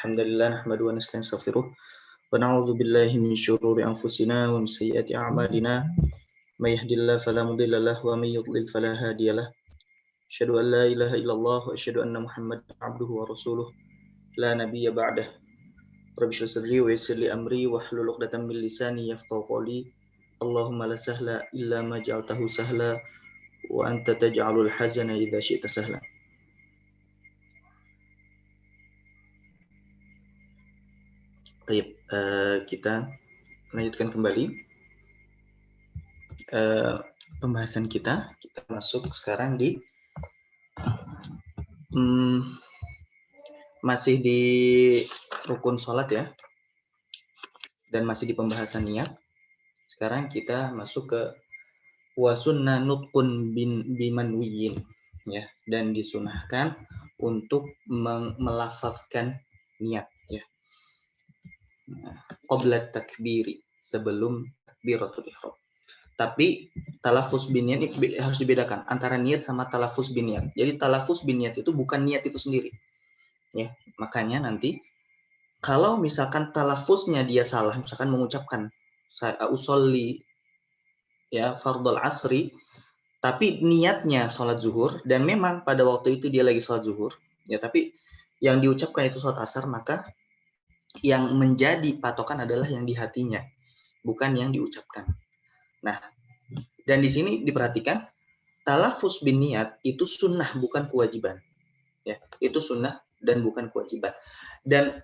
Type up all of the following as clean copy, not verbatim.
Alhamdulillah nahmaduhu wa nasta'inu astaghfiruh wa na'udzu billahi min syururi anfusina wa min sayyiati a'malina may yahdihillahu fala mudilla lahu wa may yudlil fala hadiyalah. Asyhadu an la ilaha illallah wa asyhadu anna Muhammadan abduhu wa rasuluh la nabiyya ba'dah. Rabbi shrah sadri wa yassir li amri wahlul 'uqdatam min lisani yafqahu qawli. Allahumma la sahla illa ma ja'altahu sahla wa anta taj'alul hazana idza syi'ta sahla. Baik, kita lanjutkan kembali pembahasan kita. Kita masuk sekarang di masih di rukun sholat ya, dan masih di pembahasan niat. Sekarang kita masuk ke wasunna nutqun bimanwiyin ya, dan disunahkan untuk melafazkan niat ya. Qabla takbiri, sebelum takbiratul ihram. Tapi talafuz biniat ini harus dibedakan antara niat sama talafuz biniat. Jadi talafuz biniat itu bukan niat itu sendiri. Ya, makanya nanti kalau misalkan talafuznya dia salah, misalkan mengucapkan usolli ya fardhul asri, tapi niatnya sholat zuhur dan memang pada waktu itu dia lagi sholat zuhur, ya tapi yang diucapkan itu sholat asar, maka yang menjadi patokan adalah yang di hatinya, bukan yang diucapkan. Nah, dan di sini diperhatikan talafuz bin niat itu sunnah bukan kewajiban. Ya, itu sunnah dan bukan kewajiban. Dan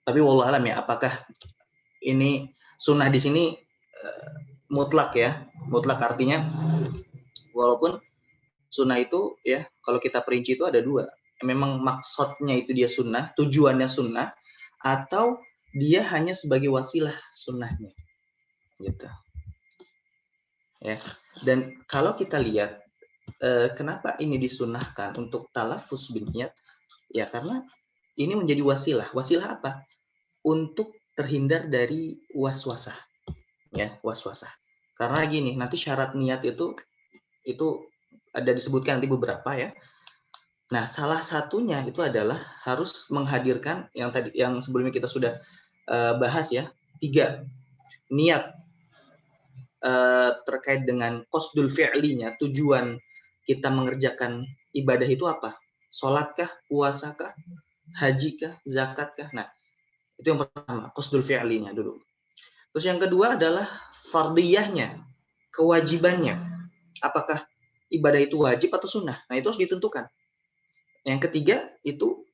tapi wallahu alam ya, apakah ini sunnah di sini mutlak ya? Mutlak artinya walaupun sunnah itu ya, kalau kita perinci itu ada dua. Memang maksudnya itu dia sunnah, tujuannya sunnah, atau dia hanya sebagai wasilah sunnahnya, gitu. Ya. Dan kalau kita lihat kenapa ini disunahkan untuk talafuz bin niat, ya karena ini menjadi wasilah. Wasilah apa? Untuk terhindar dari waswasah, ya waswasah. Karena gini, nanti syarat niat itu ada disebutkan nanti beberapa ya. Nah, salah satunya itu adalah harus menghadirkan yang sebelumnya kita sudah bahas ya, 3 niat terkait dengan qasdul fi'linya, tujuan kita mengerjakan ibadah itu apa? Sholatkah, puasakah, hajikah, zakatkah? Nah, itu yang pertama, qasdul fi'linya dulu. Terus yang kedua adalah fardiyahnya, kewajibannya. Apakah ibadah itu wajib atau sunnah? Nah, itu harus ditentukan. Yang ketiga itu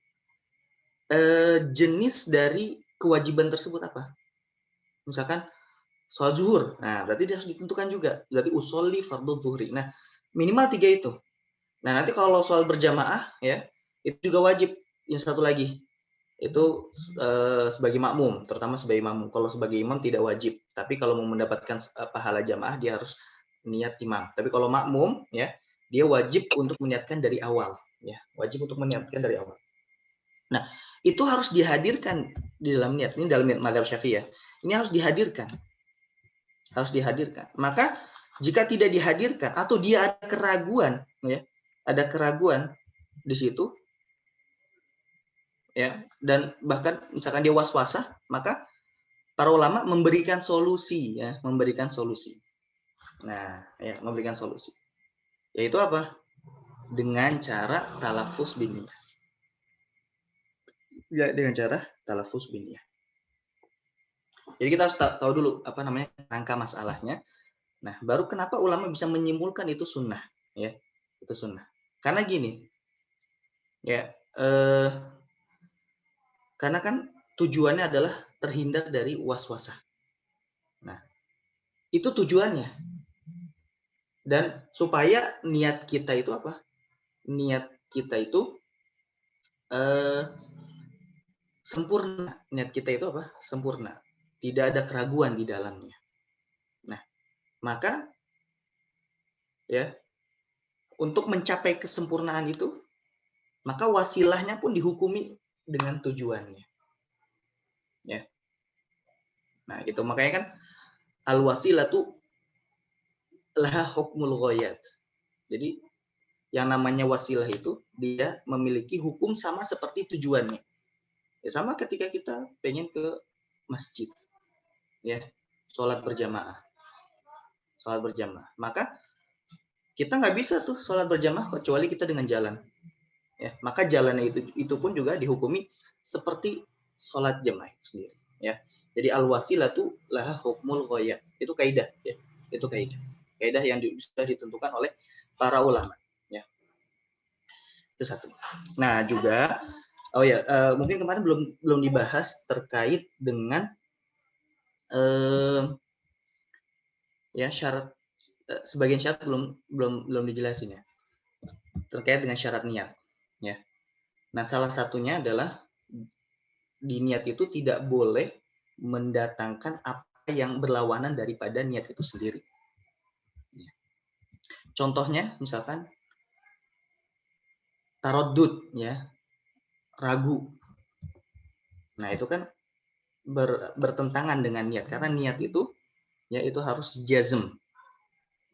jenis dari kewajiban tersebut apa? Misalkan sholat zuhur, nah berarti dia harus ditentukan juga. Berarti usolli fardhu zuhri. Nah, minimal 3 itu. Nah, nanti kalau soal berjamaah ya, itu juga wajib. Yang satu lagi itu sebagai makmum, terutama sebagai makmum. Kalau sebagai imam tidak wajib, tapi kalau mau mendapatkan pahala jamaah dia harus niat imam. Tapi kalau makmum ya, dia wajib untuk meniatkan dari awal ya, wajib untuk meniatkan dari awal. Nah, itu harus dihadirkan di dalam niat. Ini dalam mazhab Syafi'i ya. Ini harus dihadirkan. Harus dihadirkan. Maka jika tidak dihadirkan atau dia ada keraguan ya, ada keraguan di situ ya, dan bahkan misalkan dia waswasah, maka para ulama memberikan solusi ya, memberikan solusi. Nah, ya, memberikan solusi. Yaitu apa? Dengan cara talafuz bin niat. Ya, dengan cara talafuz bin niat. Jadi kita harus tahu dulu apa namanya rangka masalahnya. Nah, baru kenapa ulama bisa menyimpulkan itu sunnah, ya, itu sunnah. Karena gini, ya, karena kan tujuannya adalah terhindar dari waswasah. Nah, itu tujuannya. Dan supaya niat kita itu apa? Niat kita itu sempurna. Niat kita itu apa? Sempurna. Tidak ada keraguan di dalamnya. Nah, maka ya, untuk mencapai kesempurnaan itu, maka wasilahnya pun dihukumi dengan tujuannya. Ya. Nah, itu makanya kan al-wasilatu laha hukmul ghayat. Jadi yang namanya wasilah itu dia memiliki hukum sama seperti tujuannya. Ya, sama ketika kita pengen ke masjid, ya, sholat berjamaah, maka kita nggak bisa tuh sholat berjamaah kecuali kita dengan jalan. Ya, maka jalannya itu pun juga dihukumi seperti sholat jamaah itu sendiri. Ya, jadi al wasilatu laha hukmul ghayah. Itu kaidah, ya. Itu kaidah yang sudah ditentukan oleh para ulama. Ya, itu satu. Nah juga, mungkin kemarin belum dibahas terkait dengan ya syarat, sebagian syarat belum dijelasin ya, terkait dengan syarat niat. Ya. Nah, salah satunya adalah di niat itu tidak boleh mendatangkan apa yang berlawanan daripada niat itu sendiri. Ya. Contohnya, misalkan taroddud, ya, ragu. Nah, itu kan bertentangan dengan niat, karena niat itu, ya, itu harus jazm,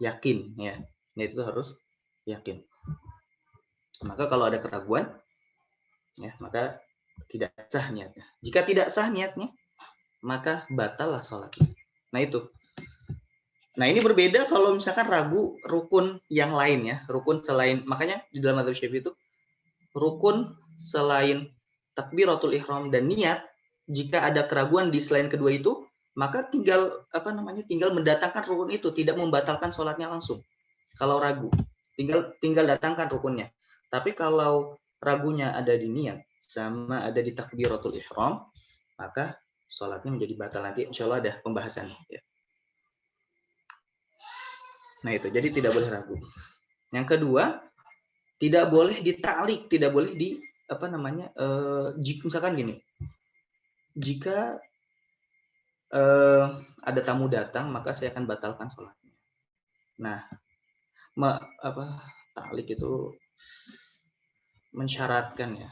yakin, ya. Niat itu harus yakin. Maka kalau ada keraguan, ya, maka tidak sah niatnya. Jika tidak sah niatnya, maka batallah sholat. Nah itu. Nah ini berbeda kalau misalkan ragu rukun yang lain, ya, rukun selain, makanya di dalam madzhab Syafi'i itu rukun selain takbiratul ihram dan niat, jika ada keraguan di selain kedua itu, maka tinggal mendatangkan rukun itu, tidak membatalkan sholatnya langsung. Kalau ragu, tinggal datangkan rukunnya. Tapi kalau ragunya ada di niat sama ada di takbiratul ihram, maka sholatnya menjadi batal. Nanti insya Allah ada pembahasannya. Ya. Nah itu, jadi tidak boleh ragu. Yang kedua, tidak boleh ditalik, tidak boleh misalkan gini, jika ada tamu datang, maka saya akan batalkan sholatnya. Nah, taklik itu mensyaratkan, ya,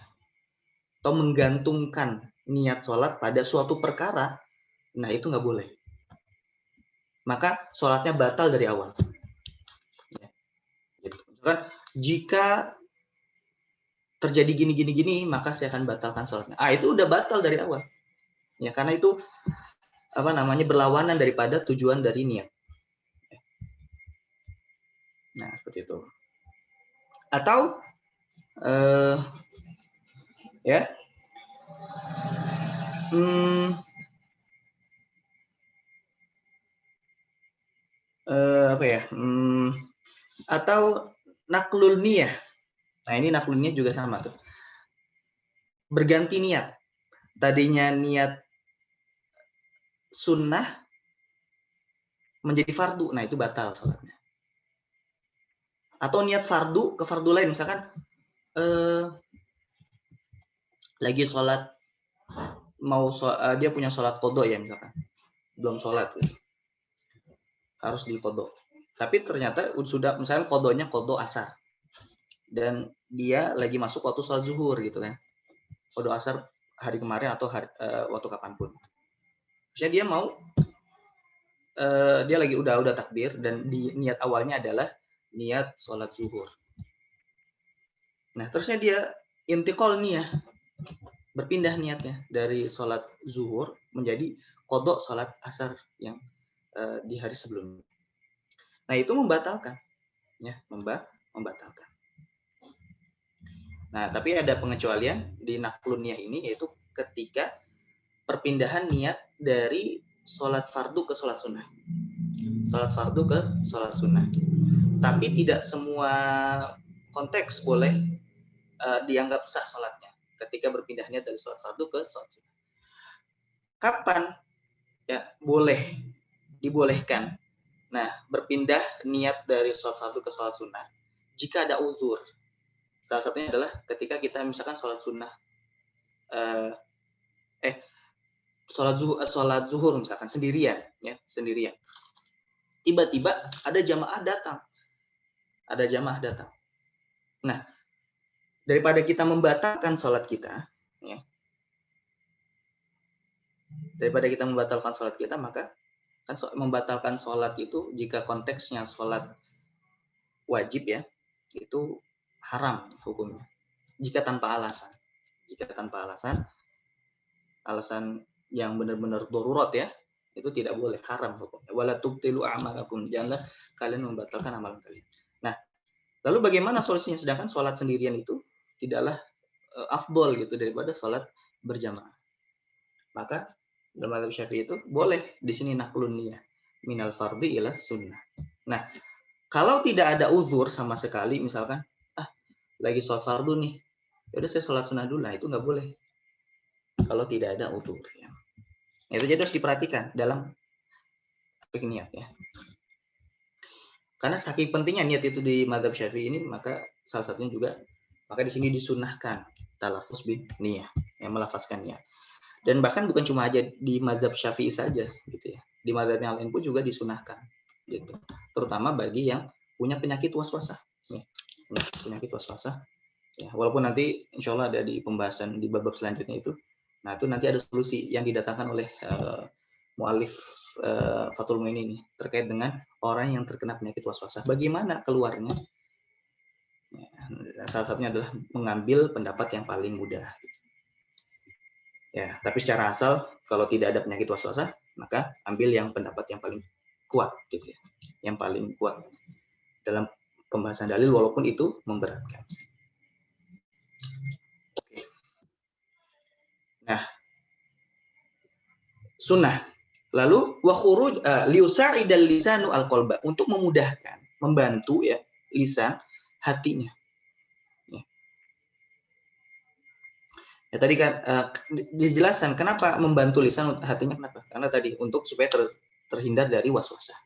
atau menggantungkan niat sholat pada suatu perkara, nah itu nggak boleh. Maka sholatnya batal dari awal. Ya, gitu. Misalkan, jika terjadi gini, maka saya akan batalkan sholatnya. Itu udah batal dari awal. Ya, karena itu berlawanan daripada tujuan dari niat. Nah, seperti itu. Atau ya. Atau naklul niyah. Nah, ini naklul niyah juga sama tuh. Berganti niat. Tadinya niat sunnah menjadi fardu. Nah, itu batal sholatnya. Atau niat fardu ke fardu lain, misalkan lagi sholat, dia punya sholat qadha, ya, misalkan belum sholat, gitu. Harus diqadha. Tapi ternyata sudah, misalkan qadhanya qadha asar, dan dia lagi masuk waktu sholat zuhur, gitu kan, qadha asar hari kemarin atau waktu kapanpun. Misalnya dia mau, dia lagi udah takbir, dan di niat awalnya adalah niat sholat zuhur. Nah, terusnya dia intiqal niyah, berpindah niatnya dari sholat zuhur menjadi qadha sholat asar yang di hari sebelumnya. Nah, itu membatalkan, ya, membatalkan. Nah, tapi ada pengecualian di naklun niyah ini, yaitu ketika perpindahan niat dari sholat fardu ke sholat sunnah. Sholat fardu ke sholat sunnah. Tapi tidak semua konteks boleh dianggap sah sholatnya ketika berpindah niat dari sholat fardu ke sholat sunnah. Kapan, ya, dibolehkan? Nah, berpindah niat dari sholat fardu ke sholat sunnah jika ada uzur. Salah satunya adalah ketika kita misalkan sholat sunnah, sholat zuhur misalkan sendirian, ya, sendirian. Tiba-tiba ada jamaah datang. Nah, daripada kita membatalkan sholat kita, ya, maka kan membatalkan sholat itu jika konteksnya sholat wajib, ya, itu haram hukumnya. Jika tanpa alasan. Jika tanpa alasan, alasan yang benar-benar darurat ya, itu tidak boleh, haram hukumnya. Wala tubtilu a'malakum, janganlah kalian membatalkan amalan kalian. Nah, lalu bagaimana solusinya? Sedangkan sholat sendirian itu tidaklah afdol gitu daripada sholat berjamaah. Maka dalam mazhab Syafi'i itu boleh di sini naklun niyah minal fardhi ila sunnah. Nah, kalau tidak ada uzur sama sekali, misalkan lagi sholat fardu nih, ya udah saya sholat sunnah dulu, nah itu nggak boleh kalau tidak ada uzur. Ya. Itu jadi harus diperhatikan dalam niat ya. Karena saking pentingnya niat itu di mazhab Syafi'i ini, maka salah satunya juga maka di sini disunahkan talafuz bin niyah, yang melafazkan niat. Dan bahkan bukan cuma aja di mazhab Syafi'i saja gitu ya. Di mazhab yang lain pun juga disunahkan gitu. Terutama bagi yang punya penyakit waswasah. Ya. Penyakit waswasah. Ya, walaupun nanti insya Allah ada di pembahasan di bab selanjutnya itu. Nah, itu nanti ada solusi yang didatangkan oleh mu'alif Fathul Mu'in ini terkait dengan orang yang terkena penyakit waswasah. Bagaimana keluarnya? Ya, salah satunya adalah mengambil pendapat yang paling mudah. Ya, tapi secara asal kalau tidak ada penyakit waswasah, maka ambil yang pendapat yang paling kuat gitu ya. Yang paling kuat dalam pembahasan dalil walaupun itu memberatkan. Nah, sunnah. Lalu wa khuruj liusa'idal lisanu al-qalba, untuk memudahkan, membantu ya lisan hatinya. Ya tadi kan dijelaskan kenapa membantu lisan hatinya, kenapa? Karena tadi untuk supaya terhindar dari waswasah.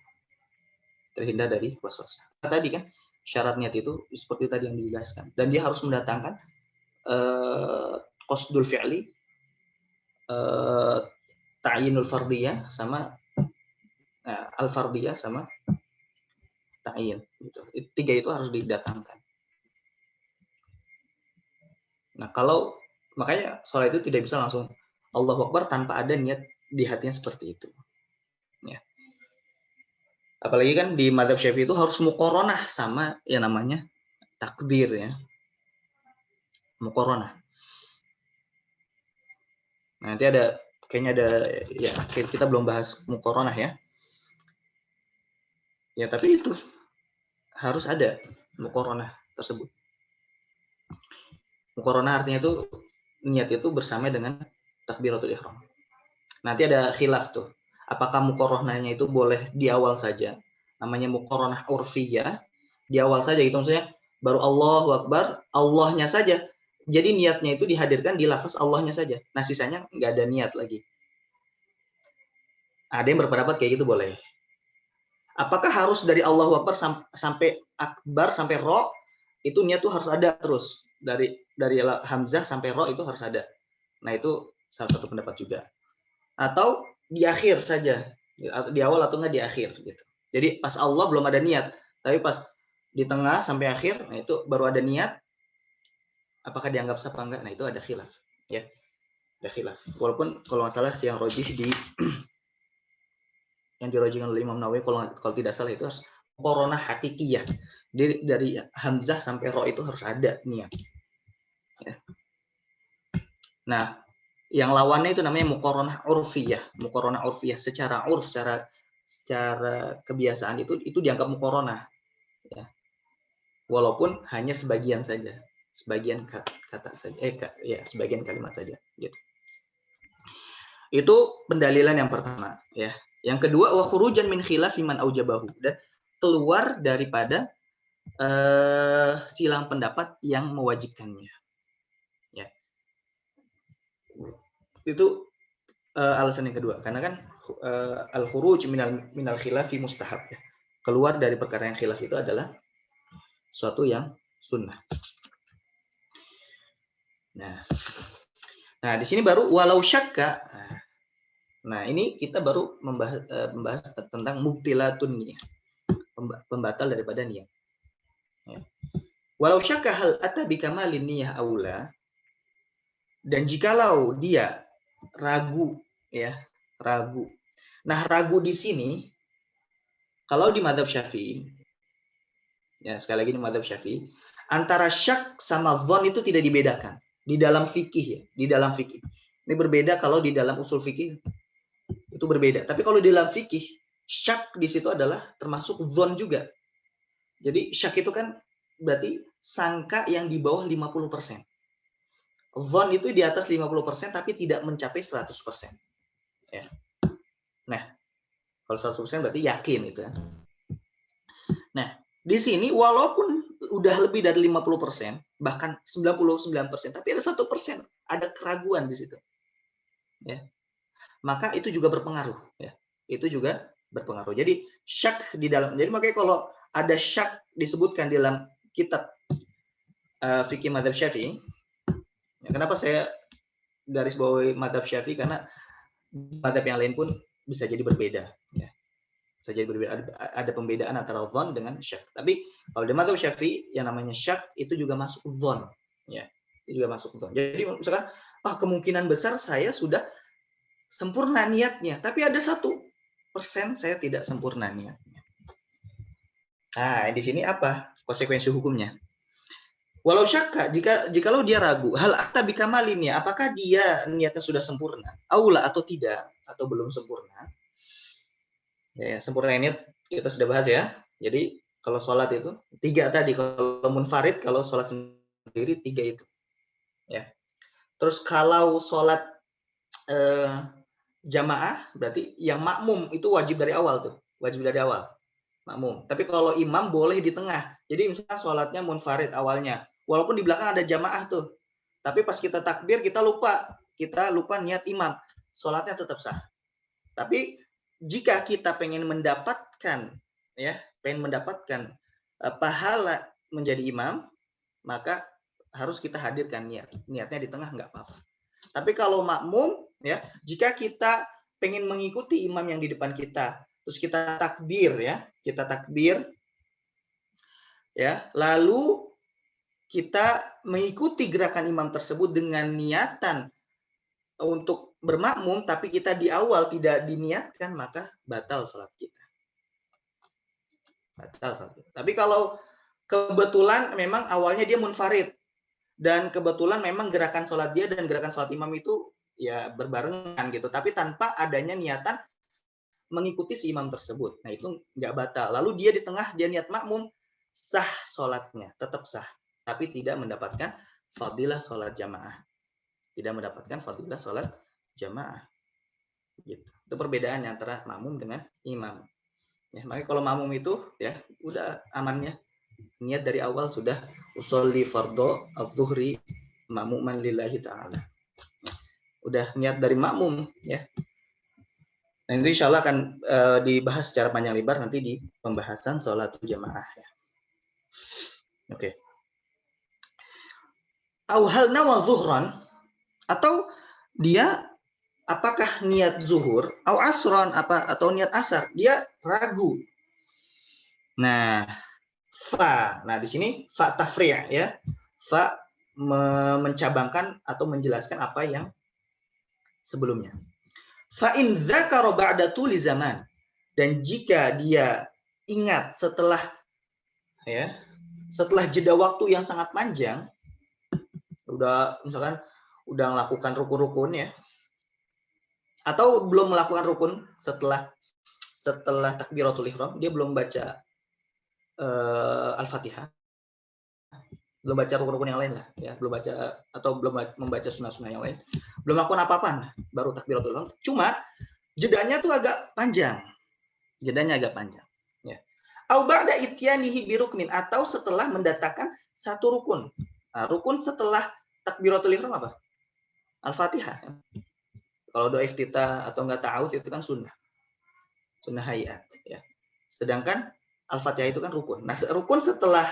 Terhindar dari waswasah. Tadi kan syarat niat itu seperti tadi yang dijelaskan, dan dia harus mendatangkan qasdul fi'li, ta'yinul fardiyah sama al-fardiyah sama ta'yin gitu. Tiga itu harus didatangkan. Nah, kalau makanya sholat itu tidak bisa langsung Allahu Akbar tanpa ada niat di hatinya seperti itu. Ya. Apalagi kan di mazhab Syafi'i itu harus muqaranah sama yang namanya takbir ya. Muqaranah. Nanti ada kayaknya ada ya kita belum bahas muqaranah ya. Ya tapi itu harus ada muqaranah tersebut. Muqaranah artinya itu niat itu bersama dengan takbiratul ihram. Nanti ada khilaf tuh. Apakah muqaranahnya itu boleh di awal saja? Namanya muqaranah urfiyah, di awal saja itu maksudnya baru Allahu Akbar, Allahnya saja. Jadi niatnya itu dihadirkan di lafaz Allahnya saja. Nah, sisanya nggak ada niat lagi. Ada yang berpendapat kayak gitu boleh. Apakah harus dari Allahu Akbar sampai Akbar sampai Ro, itu niat tuh harus ada terus. Dari Hamzah sampai Ro itu harus ada. Nah, itu salah satu pendapat juga. Atau di akhir saja, di awal atau enggak di akhir gitu. Jadi pas Allah belum ada niat, tapi pas di tengah sampai akhir, nah itu baru ada niat. Apakah dianggap sah apa enggak? Nah itu ada khilaf, ya, ada khilaf. Walaupun kalau nggak salah yang rojih yang dirojihkan oleh Imam Nawawi kalau tidak salah itu harus muqaranah hakikiyah. Dari Hamzah sampai Ro itu harus ada niat. Ya. Nah, yang lawannya itu namanya muqaranah urfiyah. Muqaranah urfiyah secara urf, secara kebiasaan itu dianggap muqaranah. Ya. Walaupun hanya sebagian saja, sebagian kata saja, sebagian kalimat saja. Gitu. Itu pendalilan yang pertama, ya. Yang kedua, wa khurujan min khilafi man aujabahu, dan keluar daripada silang pendapat yang mewajibkannya. Ya. Itu alasan yang kedua, karena kan al-khuruj minal khilafi mustahab, ya. Keluar dari perkara yang khilaf itu adalah suatu yang sunnah. Nah, di sini baru walau syakka. Nah, ini kita baru membahas tentang mubtilatun niyah, pembatal daripada niat. Ya. Walau syakka hal ata bikamalin niyah aula, dan jikalau dia ragu, ya, ragu. Nah, ragu di sini kalau di mazhab Syafi'i, ya sekali lagi di mazhab Syafi'i, antara syak sama dzon itu tidak dibedakan di dalam fikih ya, di dalam fikih. Ini berbeda kalau di dalam usul fikih itu berbeda. Tapi kalau di dalam fikih syak di situ adalah termasuk dzon juga. Jadi syak itu kan berarti sangka yang di bawah 50%. Dzon itu di atas 50% tapi tidak mencapai 100%. Ya. Nah, kalau 100% berarti yakin itu. Nah, di sini walaupun udah lebih dari 50%, bahkan 99%, tapi ada 1%, ada keraguan di situ. Ya. Maka itu juga berpengaruh, ya. Itu juga berpengaruh. Jadi syak di dalam, jadi makanya kalau ada syak disebutkan di dalam kitab fikih mazhab Syafi'i, ya, kenapa saya garis bawahi mazhab Syafi'i, karena mazhab yang lain pun bisa jadi berbeda, ya. Bisa jadi berbeda, ada pembedaan antara dzon dengan syak. Tapi kalau di mazhab Syafi'i yang namanya syak itu juga masuk dzon, ya. Itu juga masuk dzon. Jadi misalkan kemungkinan besar saya sudah sempurna niatnya, tapi ada 1% saya tidak sempurna niatnya. Nah, di sini apa konsekuensi hukumnya? Walau syakka, jikalau dia ragu, hal ata bikamalin, apakah dia niatnya sudah sempurna, aula atau tidak, atau belum sempurna. Ya, sempurna niat kita sudah bahas ya. Jadi kalau sholat itu 3 tadi, kalau munfarid, kalau sholat sendiri 3 itu. Ya. Terus kalau sholat jamaah, berarti yang makmum itu wajib dari awal tuh, wajib dari awal. Makmum. Tapi kalau imam boleh di tengah. Jadi misalnya sholatnya munfarid awalnya, walaupun di belakang ada jamaah tuh, tapi pas kita takbir kita lupa niat imam, sholatnya tetap sah. Tapi jika kita pengen mendapatkan pahala menjadi imam, maka harus kita hadirkan niatnya di tengah nggak apa-apa. Tapi kalau makmum, ya, jika kita pengen mengikuti imam yang di depan kita, terus kita takbir, ya, lalu kita mengikuti gerakan imam tersebut dengan niatan untuk bermakmum, tapi kita di awal tidak diniatkan, maka batal sholat kita. Tapi kalau kebetulan memang awalnya dia munfarid, dan kebetulan memang gerakan sholat dia dan gerakan sholat imam itu ya berbarengan gitu, tapi tanpa adanya niatan mengikuti si imam tersebut. Nah, itu nggak batal. Lalu dia di tengah, dia niat makmum, sah sholatnya, tetap sah. Tapi tidak mendapatkan fadilah sholat jamaah. Tidak mendapatkan fadilah sholat jamaah. Gitu. Itu perbedaannya antara makmum dengan imam. Ya, makanya kalau makmum itu ya udah amannya. Niat dari awal sudah usolli fardhu adz-dzuhri ma'muman lillahi ta'ala. Udah niat dari makmum ya. Nah, ini insya Allah akan dibahas secara panjang lebar nanti di pembahasan sholat jamaah ya. Oke. Au hal nawa zuhran, atau dia apakah niat zuhur, au asron atau niat asar, dia ragu. Nah, di sini fa tafri' ya. Fa mencabangkan atau menjelaskan apa yang sebelumnya. Fa in dzakara ba'da tuli zaman, dan jika dia ingat setelah jeda waktu yang sangat panjang, udah misalkan udah melakukan rukun-rukun ya, atau belum melakukan rukun setelah takbiratul ihram, dia belum baca Al-Fatihah, belum baca rukun-rukun yang lain lah ya, belum baca atau belum membaca sunnah-sunnah yang lain, belum melakukan apa-apa, baru takbiratul ihram, cuma jedanya tuh agak panjang ya. Au ba'da ityanihi biruknin, atau setelah mendatangkan satu rukun. Nah, rukun setelah takbiratul ihram apa? Al-Fatihah. Kalau doa iftitah atau enggak ta'awudz itu kan sunnah hayat ya. Sedangkan Al-Fatihah itu kan rukun. Nah, rukun setelah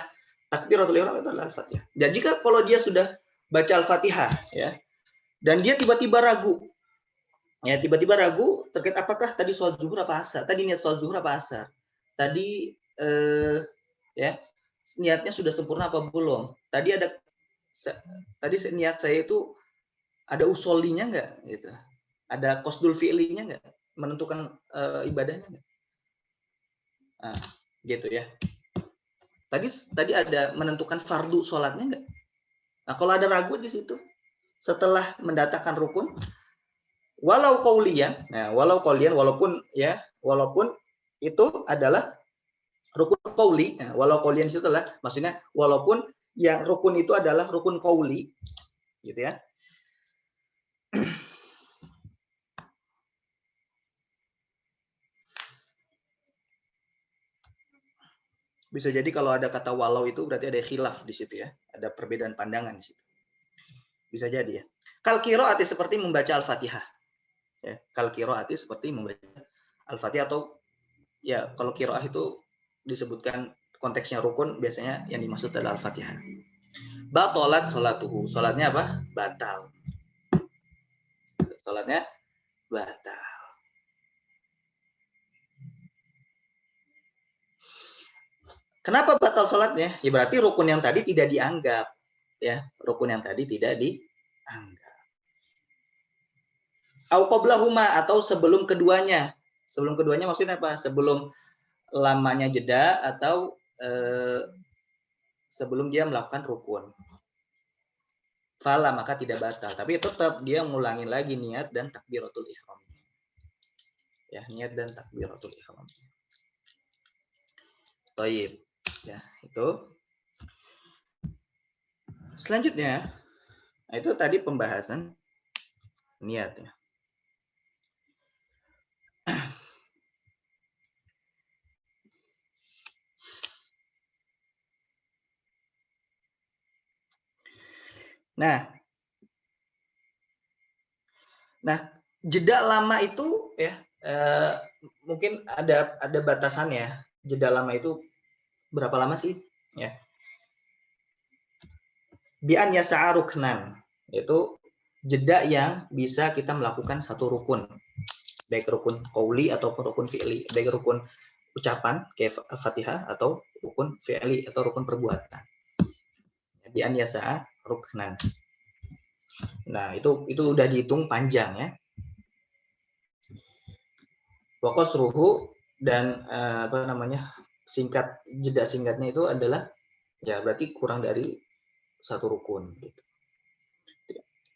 takbiratul ihram itu adalah Al-Fatihah. Dan jika kalau dia sudah baca Al-Fatihah ya, dan dia tiba-tiba ragu terkait apakah tadi sholat zuhur apa asar, tadi niat sholat zuhur apa asar, tadi niatnya sudah sempurna apa belum, tadi niat saya itu ada usolinya nggak gitu, ada qasdul fi'linya nggak, menentukan ibadahnya nggak, gitu ya. Tadi ada menentukan fardu sholatnya enggak? Nah, kalau ada ragu di situ, setelah mendatangkan rukun, walau qauliyan, nah walau qauliyan, walaupun itu adalah rukun qauli, nah, walau qauliyan itu adalah maksudnya walaupun yang rukun itu adalah rukun qauli, gitu ya. Bisa jadi kalau ada kata walau itu berarti ada khilaf di situ ya, ada perbedaan pandangan di situ. Bisa jadi ya. Kal qiraati seperti membaca Al-Fatihah. Ya, kal qiraati seperti membaca Al-Fatihah, atau ya kalau qiraah itu disebutkan konteksnya rukun, biasanya yang dimaksud adalah Al-Fatihah. Batalat sholatuhu. Sholatnya apa? Batal. Sholatnya batal. Kenapa batal sholatnya? Ya berarti rukun yang tadi tidak dianggap. Ya, rukun yang tadi tidak dianggap. Au qablahuma, atau sebelum keduanya. Sebelum keduanya maksudnya apa? Sebelum lamanya jeda, atau sebelum dia melakukan rukun. Fala, maka tidak batal. Tapi tetap dia ngulangin lagi niat dan takbiratul ihram. Ya, niat dan takbiratul ihram. Taib. Ya, itu. Selanjutnya, itu tadi pembahasan niat ya. Nah, jeda lama itu ya mungkin ada batasannya. Jeda lama itu berapa lama sih? Ya. Bi'an yasa'a ruknan, yaitu jeda yang bisa kita melakukan satu rukun, baik rukun qauli ataupun rukun fi'li, baik rukun ucapan kayak Al-Fatihah atau rukun fi'li atau rukun perbuatan. Bi'an yasa'a ruknan. Nah, itu udah dihitung panjang ya. Wa qasruhu, dan jeda singkatnya itu adalah ya berarti kurang dari satu rukun gitu.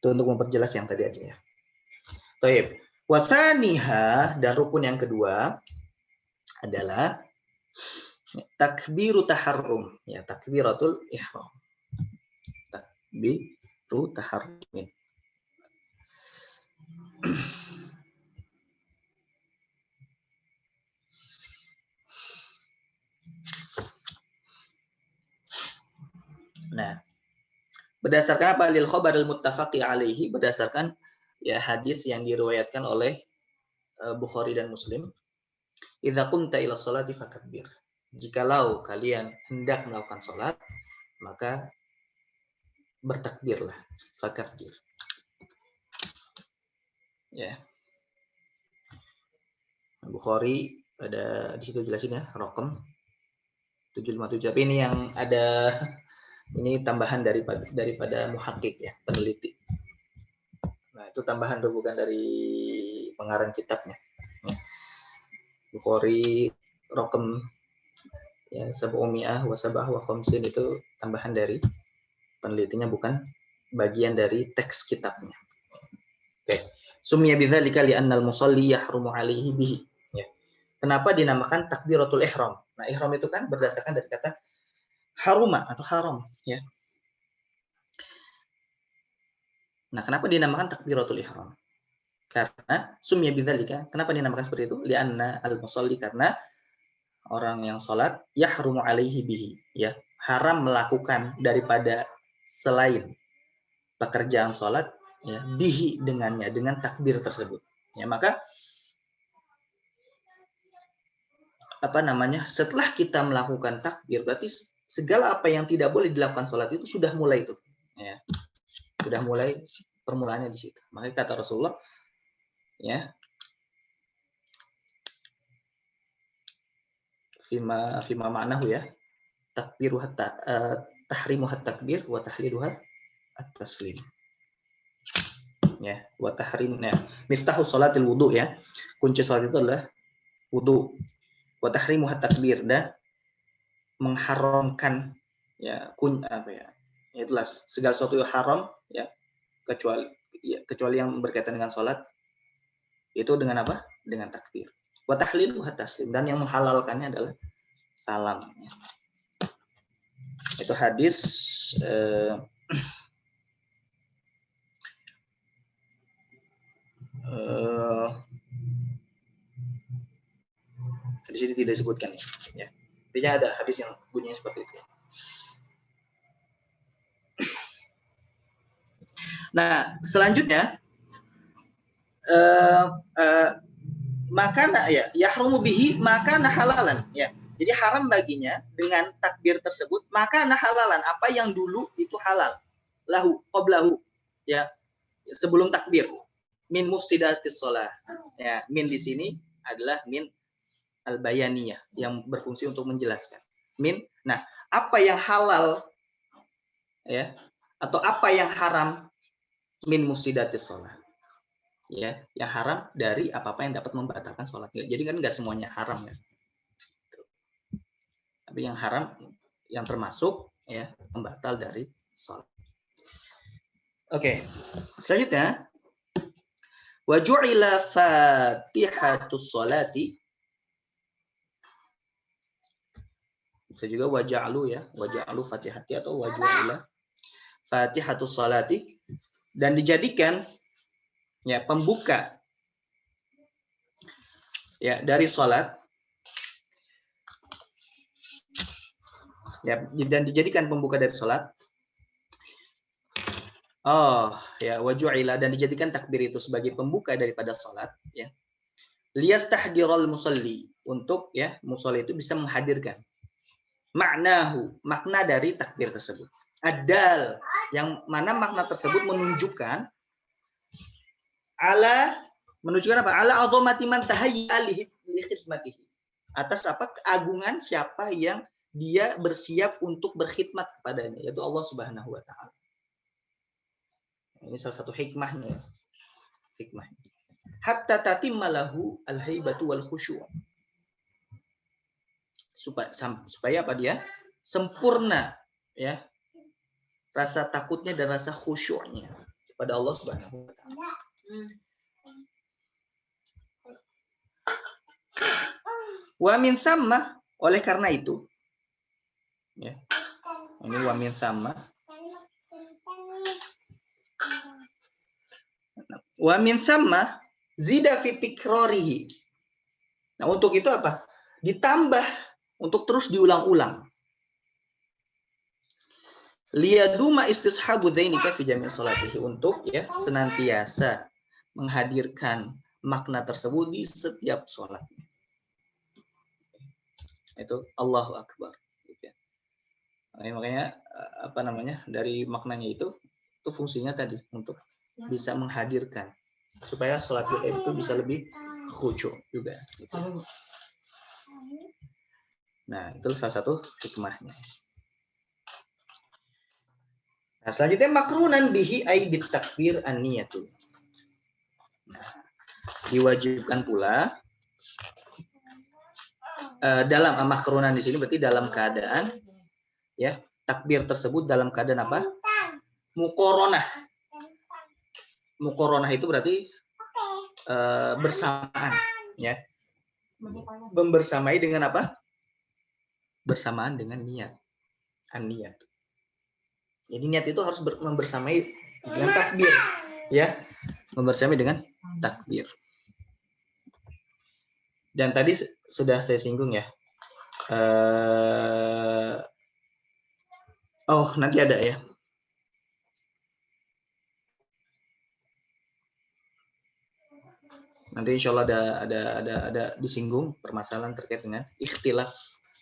Itu untuk memperjelas yang tadi aja ya. Baik. Wa tsaniha, dan rukun yang kedua adalah takbiru taharrum, ya takbiratul ihram. Takbiru taharrumin. Nah, berdasarkan apa? Lil khabaril muttafaqi alaihi, berdasarkan ya hadis yang diriwayatkan oleh Bukhari dan Muslim. Idza qumta ila sholati fakabbir. Jikalau kalian hendak melakukan salat, maka bertakbirlah, fakabbir. Ya. Bukhari ada di situ jelasin ya, raqam 757. Tapi ini yang ada ini tambahan daripada muhakkik ya, peneliti. Nah, itu tambahan tuh, bukan dari pengarang kitabnya. Bukhari raqam ya 700 wa 7 wa 50 itu tambahan dari penelitinya, bukan bagian dari teks kitabnya. Oke. Summiya bidzalika li'anna al-musalli yahrumu 'alaihi bihi. Ya. Kenapa dinamakan takbiratul ihram? Nah, ihram itu kan berdasarkan dari kata haruma atau haram, ya. Nah, kenapa dinamakan takbiratul ihram? Karena summiya bidzalika, kenapa dinamakan seperti itu? Li'anna al-musalli, karena orang yang sholat yahrumu 'alaihi bihi, ya. Haram melakukan daripada selain pekerjaan sholat, ya, bihi dengannya, dengan takbir tersebut. Ya, maka setelah kita melakukan takbir, berarti segala apa yang tidak boleh dilakukan sholat itu sudah mulai itu, ya, sudah mulai permulaannya di situ. Makanya kata Rasulullah, ya, fima ma'nahu ya, takbiru hatta tahrimu takbir wa tahliluha at-taslim. Ya, wa tahrimnya miftahu sholatil wudu, ya. Kunci salat itu adalah wudu. Wa tahrimu takbir, dan mengharamkan ya apa ya, itulah segala sesuatu yang haram ya, kecuali yang berkaitan dengan sholat, itu dengan apa? Dengan takbir. Wa tahliluha taslim, dan yang menghalalkannya adalah salam. Itu hadis di sini tidak disebutkan ya. Intinya ada hadis yang bunyinya seperti itu. Nah, selanjutnya maka ya yahrumu bihi maka halalan ya. Jadi haram baginya dengan takbir tersebut maka halalan, apa yang dulu itu halal lahu qablahu ya, sebelum takbir. Min mufsidatis shalah ya, min di sini adalah min al-bayaniyah yang berfungsi untuk menjelaskan. Min, nah apa yang halal ya atau apa yang haram, min mufsidatis shalah ya, yang haram dari apa-apa yang dapat membatalkan sholat. Jadi kan nggak semuanya haram ya, tapi yang haram yang termasuk ya pembatal dari sholat. Oke, selanjutnya wa ju'ila fatihatus sholati, bisa juga waja'lu ya, waja'lu fatihati atau waju'ila fatihatus sholati, dan dijadikan ya pembuka ya dari sholat ya, dan dijadikan pembuka dari sholat. Oh ya, waju'ila, dan dijadikan takbir itu sebagai pembuka daripada sholat ya. Liyastahdiral musalli, untuk ya musalli itu bisa menghadirkan maknahu, makna dari takbir tersebut. Adal, yang mana makna tersebut menunjukkan menunjukkan apa? Ala azamati man tahayya li khidmatihi, atas apa keagungan siapa yang dia bersiap untuk berkhidmat kepadanya, yaitu Allah Subhanahu wa taala. Ini salah satu hikmahnya. Hikmah. Hatta tatimma lahu al-haibatu wal khusyu'. Supaya apa dia? Sempurna ya rasa takutnya dan rasa khusyuknya kepada Allah Subhanahu wa taala. Wa min thamma, oleh karena itu ya. Ini wa min thamma. Wa min thamma zida fi tikrarihi. Nah, untuk itu apa? Ditambah untuk terus diulang-ulang. Liyaduma istishabu dzainika fi jami' sholatihi, untuk ya senantiasa menghadirkan makna tersebut di setiap sholatnya. Itu Allahu Akbar. Makanya apa namanya, dari maknanya itu fungsinya tadi untuk bisa menghadirkan supaya sholat kita itu bisa lebih khusyuk juga. Gitu. Nah, itu salah satu hikmahnya. Nah, selanjutnya makrunan bihi ay bit takbir an-niyatu. Nah, diwajibkan pula dalam makrunan di sini berarti dalam keadaan ya takbir tersebut dalam keadaan apa? Muqaranah. Muqaranah itu berarti bersamaan ya. Membersamai dengan apa? Bersamaan dengan niat. An-niyat. Jadi niat itu harus membersamai dengan takbir ya. Membersamai dengan takbir. Dan tadi sudah saya singgung ya. Oh, nanti ada ya. Nanti insya Allah ada disinggung permasalahan terkait dengan ikhtilaf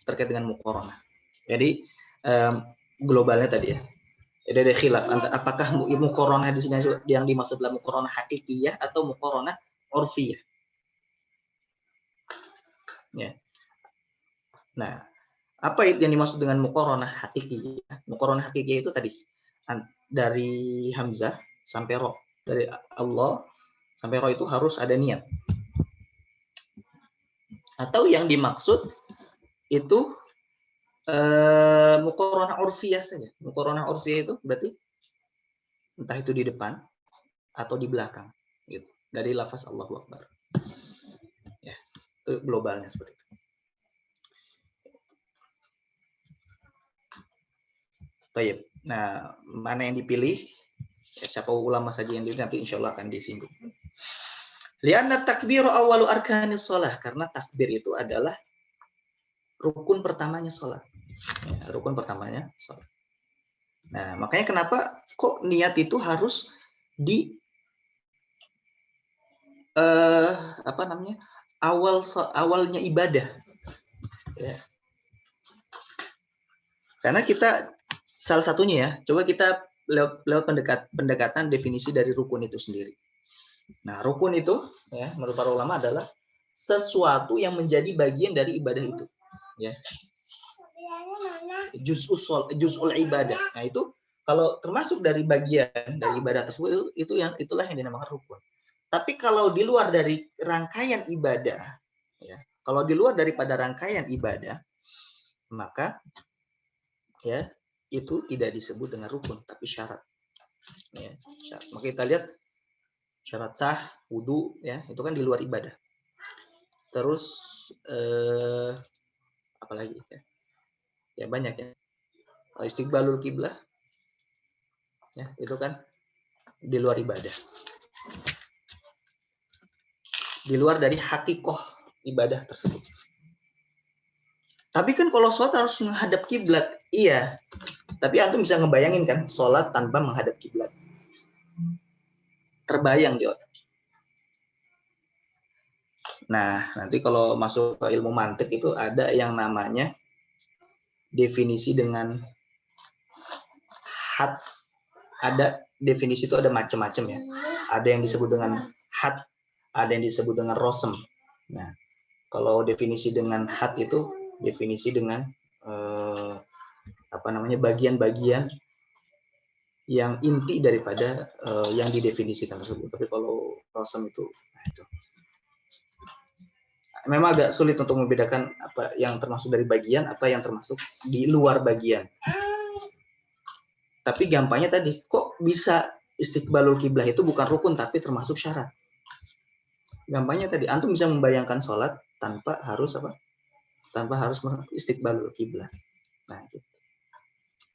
terkait dengan muqaranah. Jadi globalnya tadi ya. Jadi ada khilaf apakah muqaranah di sini yang dimaksud adalah muqaranah hakikiyah atau muqaranah urfiyah. Ya. Nah, apa yang dimaksud dengan muqaranah hakikiyah? Muqaranah hakikiyah itu tadi dari hamzah sampai ro, dari Allah sampai ro itu harus ada niat. Atau yang dimaksud itu Muqaranah urfiyah saja. Muqaranah urfiyah itu berarti entah itu di depan atau di belakang, gitu. Dari lafaz Allahu Akbar. Ya, itu globalnya seperti itu. Baik. Nah, mana yang dipilih? Ya, siapa ulama saja yang dipilih nanti insya Allah akan disinggung. Lianna takbiru awalu arkanis sholah, karena takbir itu adalah rukun pertamanya sholat. Ya, rukun pertamanya sholat. Nah, makanya kenapa kok niat itu harus di awalnya ibadah, ya. Karena kita salah satunya ya, coba kita lewat pendekatan definisi dari rukun itu sendiri. Nah, rukun itu ya menurut para ulama adalah sesuatu yang menjadi bagian dari ibadah itu, ya. Juz'ul ibadah. Nah, itu kalau termasuk dari bagian dari ibadah tersebut itulah yang dinamakan rukun. Tapi kalau di luar dari rangkaian ibadah, ya, kalau di luar daripada rangkaian ibadah, maka ya itu tidak disebut dengan rukun, tapi syarat. Ya, syarat. Maka kita lihat syarat sah, wudu, ya itu kan di luar ibadah. Terus apalagi ya? Ya banyak ya. Istiqbalul kiblah, ya itu kan di luar ibadah. Di luar dari hakikoh ibadah tersebut. Tapi kan kalau sholat harus menghadap kiblat, iya. Tapi antum bisa ngebayangin kan sholat tanpa menghadap kiblat. Terbayang di otak. Nah, nanti kalau masuk ke ilmu mantik itu ada yang namanya definisi dengan had. Ada definisi itu ada macam-macam ya. Ada yang disebut dengan had, ada yang disebut dengan rosem. Nah, kalau definisi dengan had itu definisi dengan bagian-bagian yang inti daripada yang didefinisikan tersebut. Tapi kalau rosem itu, nah itu memang agak sulit untuk membedakan apa yang termasuk dari bagian, apa yang termasuk di luar bagian. Tapi gampangnya tadi, kok bisa istiqbalul kiblah itu bukan rukun tapi termasuk syarat. Gampangnya tadi, antum bisa membayangkan sholat tanpa harus apa? Tanpa harus istiqbalul kiblah. Nah, gitu.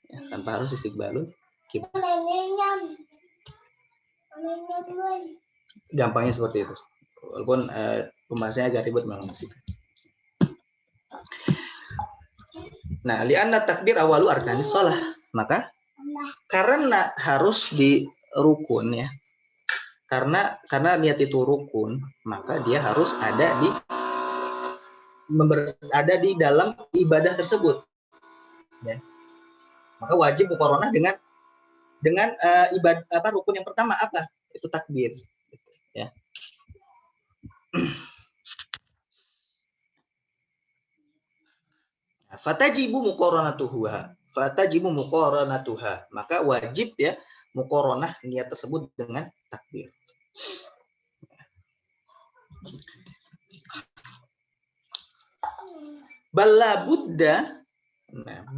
Ya, tanpa harus istiqbalul kiblah. Gampangnya seperti itu. Walaupun pembahasannya agak ribet memang di situ. Nah, li'anna takbir awalu arkanis shalah. Maka karena harus di rukun ya. Karena niat itu rukun, maka dia harus ada di dalam ibadah tersebut. Ya. Maka wajib muqaranah dengan ibadah rukun yang pertama apa? Itu takbir. Ya. Fatajibu muqaranatuha. Maka wajib ya muqaranah niat tersebut dengan takbir. Bala Buddha,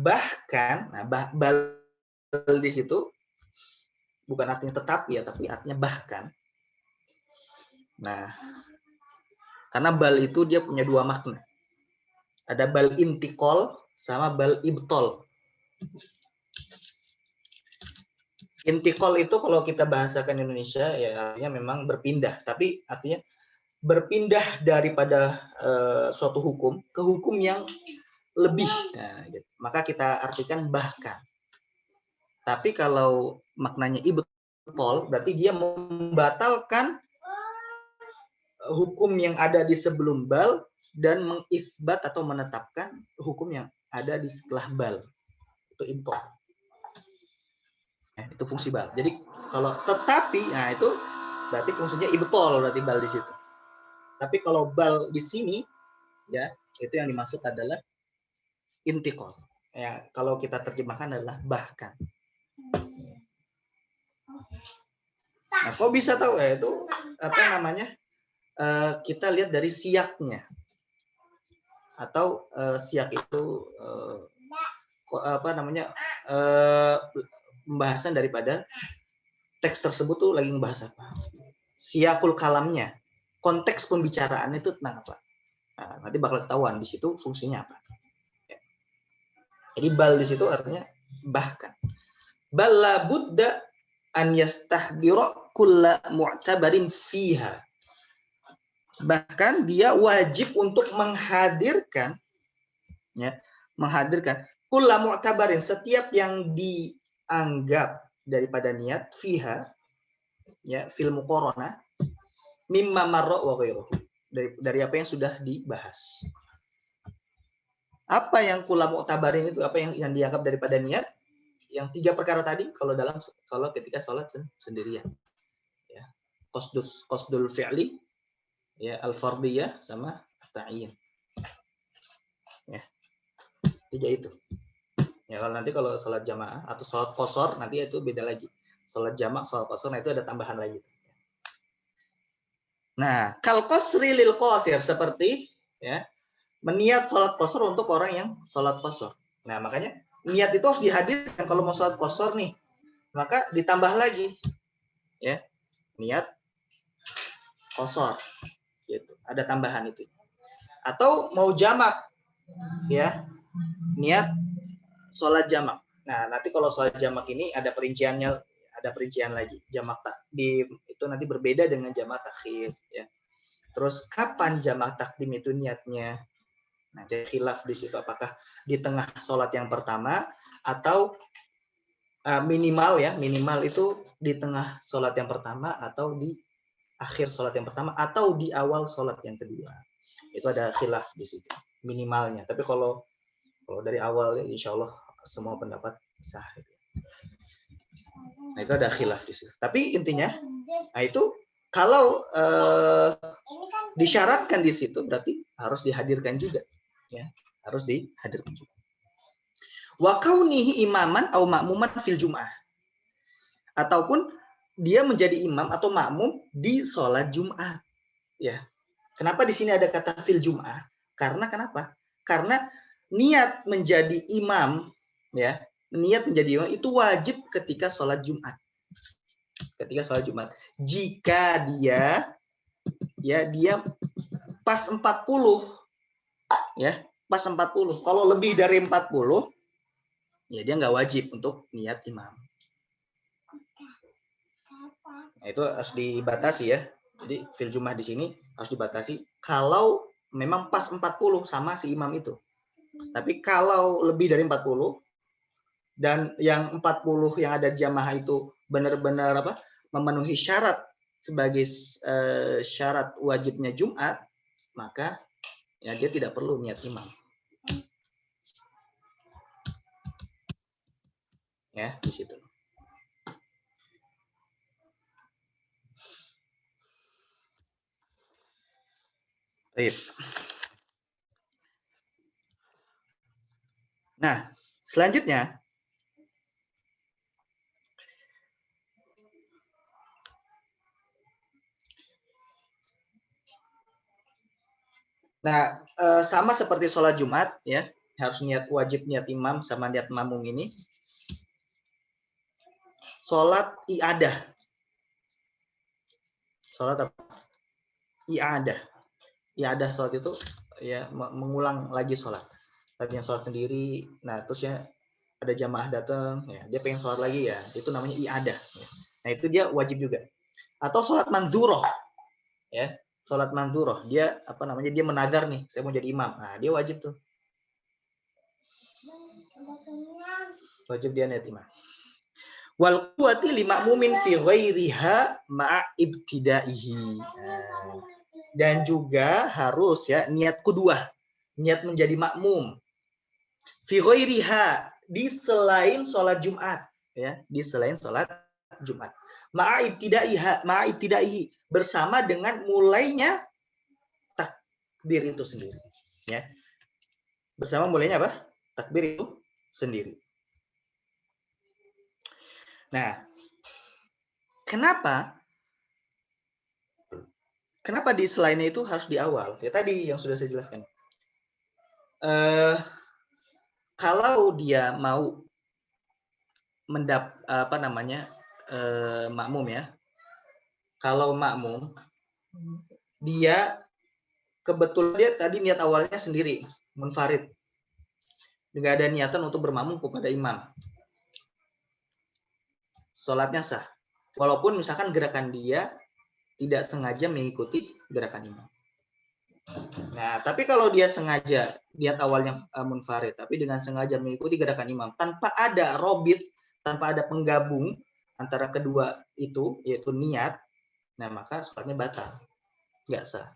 bahkan, bal di situ bukan artinya tetap ya, tapi artinya bahkan. Nah, karena bal itu dia punya dua makna. Ada bal intikol sama bal ibtol. Intikol itu kalau kita bahasakan Indonesia ya artinya memang berpindah, tapi artinya berpindah daripada suatu hukum ke hukum yang lebih. Nah, gitu. Maka kita artikan bahkan. Tapi kalau maknanya ibtol berarti dia membatalkan hukum yang ada di sebelum bal dan mengisbat atau menetapkan hukum yang ada di setelah bal. Itu ibtol. Itu fungsi bal. Jadi kalau tetapi, nah itu berarti fungsinya ibtol berarti bal di situ. Tapi kalau bal di sini, ya itu yang dimaksud adalah intikol. Ya kalau kita terjemahkan adalah bahkan. Nah, kok bisa tahu? Itu apa namanya? Kita lihat dari siaknya. Atau siak itu pembahasan daripada teks tersebut tuh lagi ngebahas apa, siyakul kalamnya, konteks pembicaraannya itu tentang apa. Nah, nanti bakal ketahuan di situ fungsinya apa. Ya. Jadi bal di situ artinya bahkan. Bal la budda an yastahdira kulla mu'tabarin fiha. Bahkan dia wajib untuk menghadirkan, ya, menghadirkan kulla mu'tabarin, setiap yang dianggap daripada niat fiha, ya, fil muqarana, mimma marra wa ghairuhu, dari apa yang sudah dibahas. Apa yang kulla mu'tabarin itu, apa yang dianggap daripada niat? Yang 3 perkara tadi kalau ketika sholat sendirian, ya, qasdul fi'li, ya, al-fardiyah sama ta'yin. Ya. 3 itu. Ya, kalau sholat jamaah atau sholat qashar nanti itu beda lagi. Sholat jamak, sholat qashar, nah itu ada tambahan lagi. Nah, kal qasri lil qasir, seperti, ya, meniat sholat qashar untuk orang yang sholat qashar. Nah, makanya niat itu harus dihadirkan kalau mau sholat qashar nih. Maka ditambah lagi, ya, niat qashar. Gitu. Ada tambahan itu. Atau mau jamak, ya, niat sholat jamak. Nah, nanti kalau sholat jamak ini ada perinciannya, ada perincian lagi. Jamak takdim itu nanti berbeda dengan jamak takhir, ya. Terus kapan jamak takdim itu niatnya? Nah, ada khilaf di situ, apakah di tengah sholat yang pertama atau minimal itu di tengah sholat yang pertama atau di akhir sholat yang pertama atau di awal sholat yang kedua. Itu ada khilaf di situ minimalnya. Tapi kalau dari awal, insya Allah semua pendapat sah. Nah, itu ada khilaf di situ. Tapi intinya, nah itu kalau disyaratkan di situ berarti harus dihadirkan juga, ya, harus dihadirkan juga. Wa kaunihi imaman au ma'muman fil jum'ah, ataupun dia menjadi imam atau makmum di sholat Jumat, ya. Kenapa di sini ada kata fil jum'ah? Karena kenapa? Karena niat menjadi imam, ya, niat menjadi imam itu wajib ketika sholat Jumat. Ketika sholat Jumat. Jika dia pas 40, ya, pas 40. Kalau lebih dari 40, ya dia nggak wajib untuk niat imam. Nah, itu harus dibatasi, ya. Jadi fil jum'ah di sini harus dibatasi kalau memang pas 40 sama si imam itu. Tapi kalau lebih dari 40 dan yang 40 yang ada jamaah itu benar-benar memenuhi syarat sebagai syarat wajibnya Jumat, maka ya dia tidak perlu niat imam. Ya, di situ. Baik. Nah, selanjutnya sama seperti sholat Jumat, ya, harus wajib niat imam sama niat makmum ini. Sholat i'adah. Sholat apa? I'adah. I'adah sholat itu, ya, mengulang lagi sholat. Tadi yang sholat sendiri, nah terus ya ada jamaah datang, ya, dia pengen sholat lagi, ya, itu namanya i'adah. Ya. Nah itu dia wajib juga. Atau sholat mandzuroh, ya, sholat mandzuroh, dia dia menazar nih, saya mau jadi imam, nah dia wajib tuh, wajib dia niat imam. Wal quwati lima mumin fi ghairiha ma'a ibtidaihi. Dan juga harus, ya, niat kedua, niat menjadi makmum fi ghairiha, di selain sholat Jumat, ya, di selain sholat Jumat, ma'a ibtidaihi, bersama dengan mulainya takbir itu sendiri, ya, bersama mulainya apa? Takbir itu sendiri. Nah, kenapa di selainnya itu harus di awal? Ya tadi yang sudah saya jelaskan. kalau dia mau makmum ya. Kalau makmum dia kebetulan dia tadi niat awalnya sendiri, munfarid. Nggak ada niatan untuk bermakmum kepada imam. Sholatnya sah. Walaupun misalkan gerakan dia tidak sengaja mengikuti gerakan imam. Nah, tapi kalau dia sengaja, niat awalnya munfarid, tapi dengan sengaja mengikuti gerakan imam, tanpa ada robit, tanpa ada penggabung antara kedua itu, yaitu niat, nah maka sholatnya batal. Nggak sah.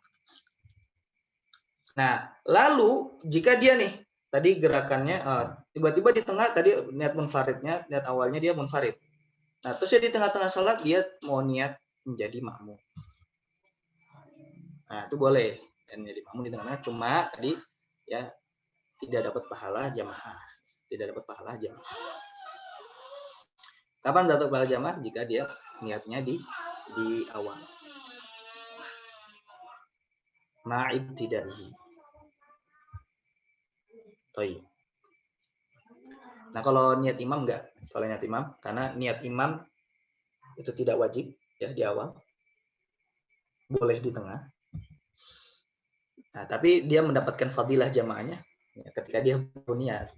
Nah, lalu jika dia nih, tadi gerakannya, tiba-tiba di tengah, tadi niat munfaridnya, niat awalnya dia munfarid. Nah, terus di tengah-tengah sholat, dia mau niat menjadi makmum. Nah, itu boleh. Dan jadi makmum di tengah-tengah, cuma tadi ya tidak dapat pahala jamaah. Tidak dapat pahala jamaah. Kapan dapat pahala jamaah? Jika dia niatnya di awal. Ma'id tidak. Toy. Nah, kalau niat imam enggak. Kalau niat imam, karena niat imam itu tidak wajib ya di awal. Boleh di tengah. Nah, tapi dia mendapatkan fadilah jamaahnya ya, ketika dia berniat.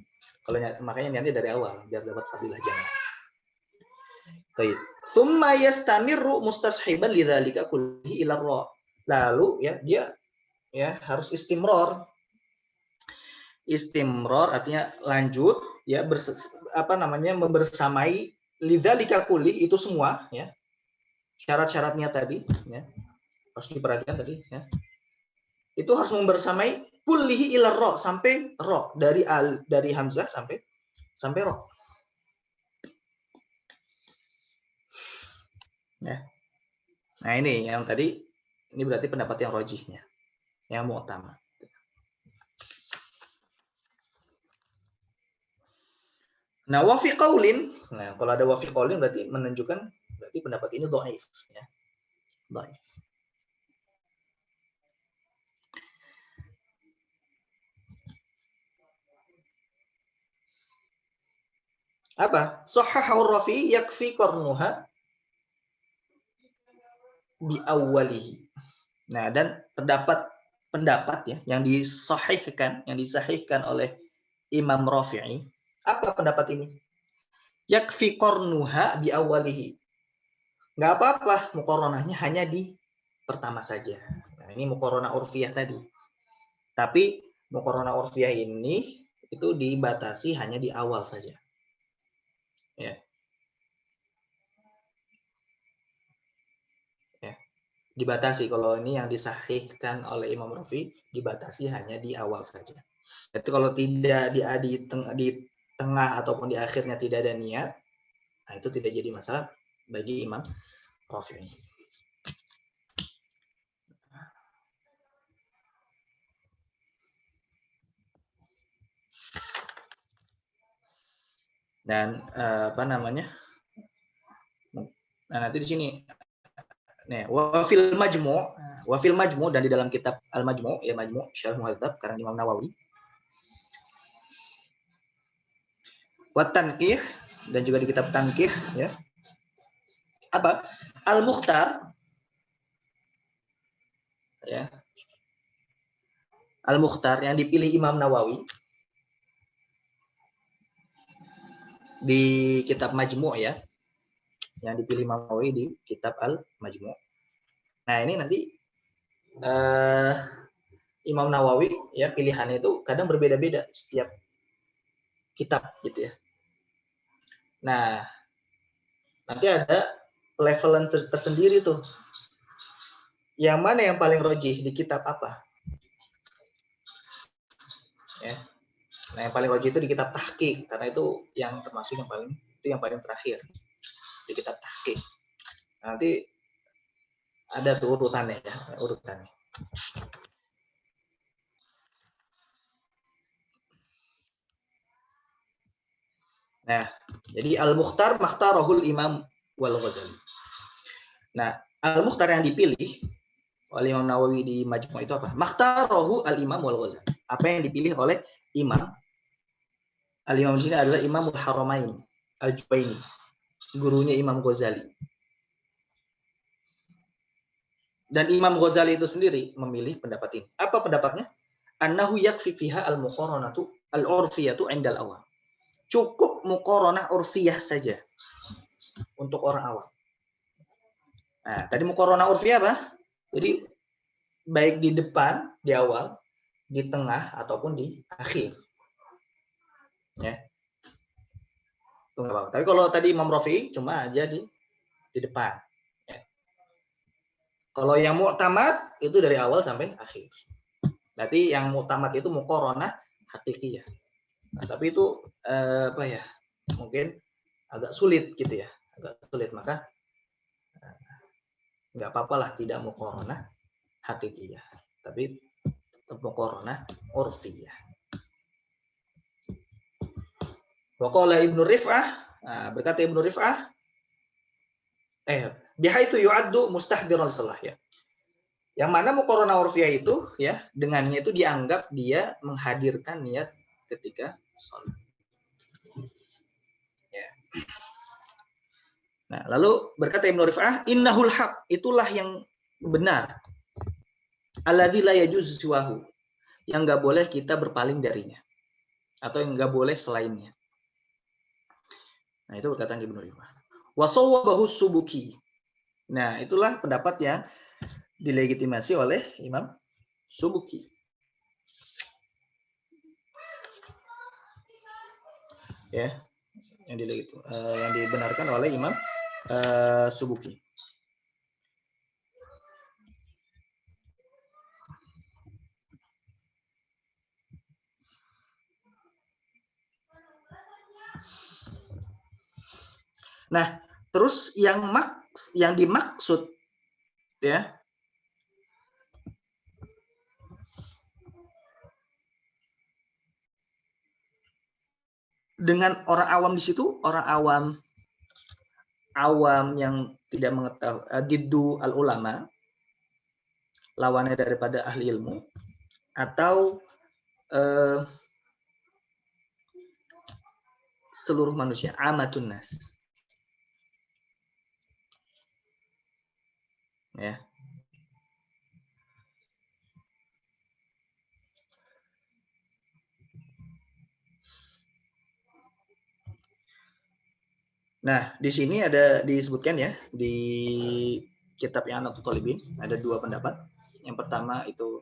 Kalau makanya niatnya dari awal biar dapat fadilah jamaah. Baik. Tsumma yastamirru mustashiban lidzalika kullihi ila ra. Lalu ya dia ya harus istimror. Istimror artinya lanjut ya membersamai lidzalika kulli itu semua ya. Syarat-syaratnya tadi ya. Harus diperhatikan tadi ya. Itu harus membersamai kullihi ila ra sampai ra dari hamzah sampai ra. Ya. Nah, ini yang tadi ini berarti pendapat yang rojihnya. Yang mu'tamad. Nah, wa fi qaulin, nah kalau ada wa fi qaulin berarti menunjukkan berarti pendapat ini dhaif ya. Dhaif. Apa? Sahhahu Rafi yakfi qarnuha bi awwalihi. Nah, dan pendapat ya yang disahihkan oleh Imam Rafi'i. Apa pendapat ini? Yakfi qarnuha bi awwalihi. Enggak apa-apa muqaranahnya hanya di pertama saja. Nah, ini muqaranah urfiyah tadi. Tapi muqaranah urfiyah ini itu dibatasi hanya di awal saja. Ya. Ya. Dibatasi kalau ini yang disahihkan oleh Imam Rafi dibatasi hanya di awal saja. Jadi kalau tidak di tengah ataupun di akhirnya tidak ada niat, nah itu tidak jadi masalah bagi Imam Rafi. Dan nah nanti di sini wafil majmu' dan di dalam kitab al-majmu' ya majmu' syarh muhadzab karang Imam Nawawi. Wa tankih dan juga di kitab tankih ya. Apa? Al-Mukhtar ya. Al-Mukhtar yang dipilih Imam Nawawi di kitab Majmu' ya. Yang dipilih Imam Nawawi di kitab Al-Majmu'. Nah, ini nanti Imam Nawawi ya pilihannya itu kadang berbeda-beda setiap kitab gitu ya. Nah, nanti ada levelan tersendiri tuh. Yang mana yang paling rojih di kitab apa? Ya. Nah, yang paling rojih itu di kitab Tahqiq karena itu yang termasuk yang paling terakhir di kitab Tahqiq. Nanti ada tuh urutannya ya, urutannya. Nah, jadi Al-Mukhtar makhtarahul Imam Wal-Ghazali. Nah, Al-Mukhtar yang dipilih oleh Imam Nawawi di Majmu' itu apa? Makhtarahu al-Imam Wal-Ghazali. Apa yang dipilih oleh Imam Al-Imam di sini adalah Imamul Haramain Al-Juwaini, gurunya Imam Ghazali. Dan Imam Ghazali itu sendiri memilih pendapat ini. Apa pendapatnya? Annahu yakfi fiha al-muqaranatu al-urfiyatu indal awam. Cukup muqaranah urfiyah saja untuk orang awam. Nah, tadi muqaranah urfiyah apa? Jadi baik di depan, di awal, di tengah ataupun di akhir. Ya. Tapi kalau tadi Imam Rafi'i cuma aja di depan. Ya. Kalau yang mu'tamad itu dari awal sampai akhir. Berarti yang mu'tamad itu muqaranah hakikiyah. Nah, tapi itu apa ya? Mungkin agak sulit gitu ya. Agak sulit, maka nggak apa-apa lah tidak muqaranah hakikiyah. Tapi tetap muqaranah urfiyah. Wa qala Ibnu Rif'ah, berkata Ibnu Rif'ah, bihaitsu yu'addu mustahdiran salah ya. Yang mana muqaranah urfiyah itu ya, dengannya itu dianggap dia menghadirkan niat ketika sholat. Ya. Nah, lalu berkata Ibnu Rif'ah, innahul haq, itulah yang benar. Alladzi la yajuz siwahu, yang enggak boleh kita berpaling darinya atau yang enggak boleh selainnya. Nah, itu perkataan Ibnu Rif'ah. Wa sawwabahu Subuki. Nah, itulah pendapat yang dilegitimasi oleh Imam Subuki. Ya, yang dibenarkan oleh Imam Subuki. Nah, terus yang dimaksud ya dengan orang awam di situ, orang awam yang tidak mengetahui diddu al ulama, lawannya daripada ahli ilmu, atau seluruh manusia, amatun nas. Ya. Nah, di sini ada disebutkan ya di kitab I'anatul Talibin ada dua pendapat. Yang pertama itu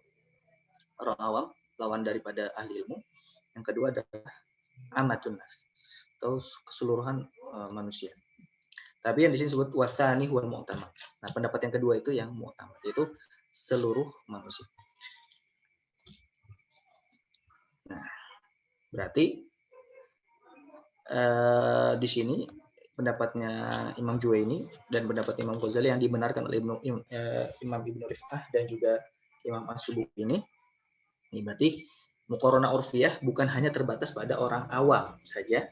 orang awam, lawan daripada ahli ilmu. Yang kedua adalah amatun nas atau keseluruhan manusia. Tapi yang di sini disebut wasani wal mu'tamad. Nah, pendapat yang kedua itu yang mu'tamad, yaitu seluruh manusia. Nah, berarti di sini pendapatnya Imam Juwaini dan pendapat Imam Ghazali yang dibenarkan oleh Imam Ibnu Rif'ah dan juga Imam As-Subuki ini berarti muqaranah urfiyah bukan hanya terbatas pada orang awam saja,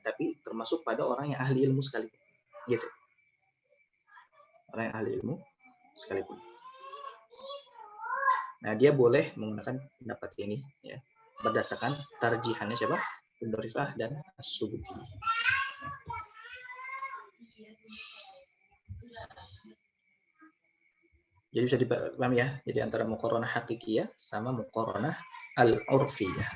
tapi termasuk pada orang yang ahli ilmu sekalipun. Gitu. Orang yang ahli ilmu sekalipun. Nah, dia boleh menggunakan pendapat ini ya, berdasarkan tarjihannya siapa? Ibnu Rif'ah dan As-Subuki. Jadi bisa dipahami ya, jadi antara muqaranah hakikiyah sama muqaranah al-urfiyah.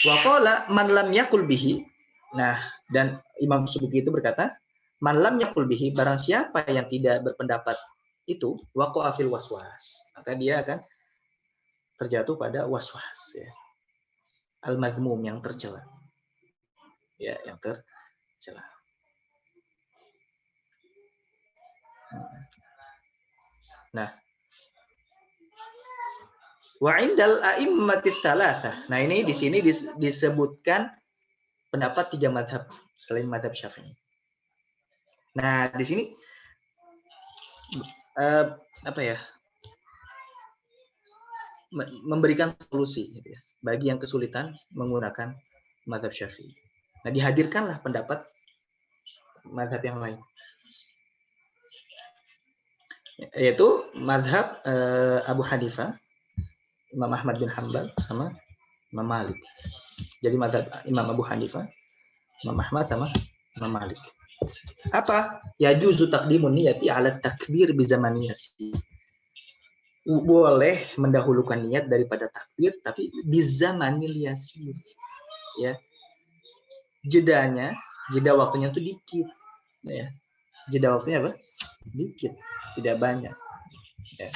Wa qala man lam yaqul bihi. Nah, dan Imam Subuki itu berkata, man lam yaqul bihi, barang siapa yang tidak berpendapat itu, waqa'a fil waswas, maka dia akan terjatuh pada waswas ya. Al-madhmum, yang tercela. Ya, yang tercela. Nah, wa indal a'immatit tsalatsa. Nah, ini di sini disebutkan pendapat 3 mazhab selain mazhab Syafi'i. Nah, di sini apa ya? Memberikan solusi gitu ya, bagi yang kesulitan menggunakan mazhab Syafi'i. Nah, dihadirkanlah pendapat mazhab yang lain. Yaitu mazhab Abu Hanifah, Imam Ahmad bin Hanbal sama Imam Malik. Jadi madzhab Imam Abu Hanifah, Imam Ahmad sama Imam Malik. Apa? Ya juzu taqdimun niyati ala takbir bi zamaniyasi. Boleh mendahulukan niat daripada takbir, tapi bi zamanil yasir. Ya. Jeda waktunya itu dikit. Ya. Jeda waktunya apa? Dikit, tidak banyak. Ya.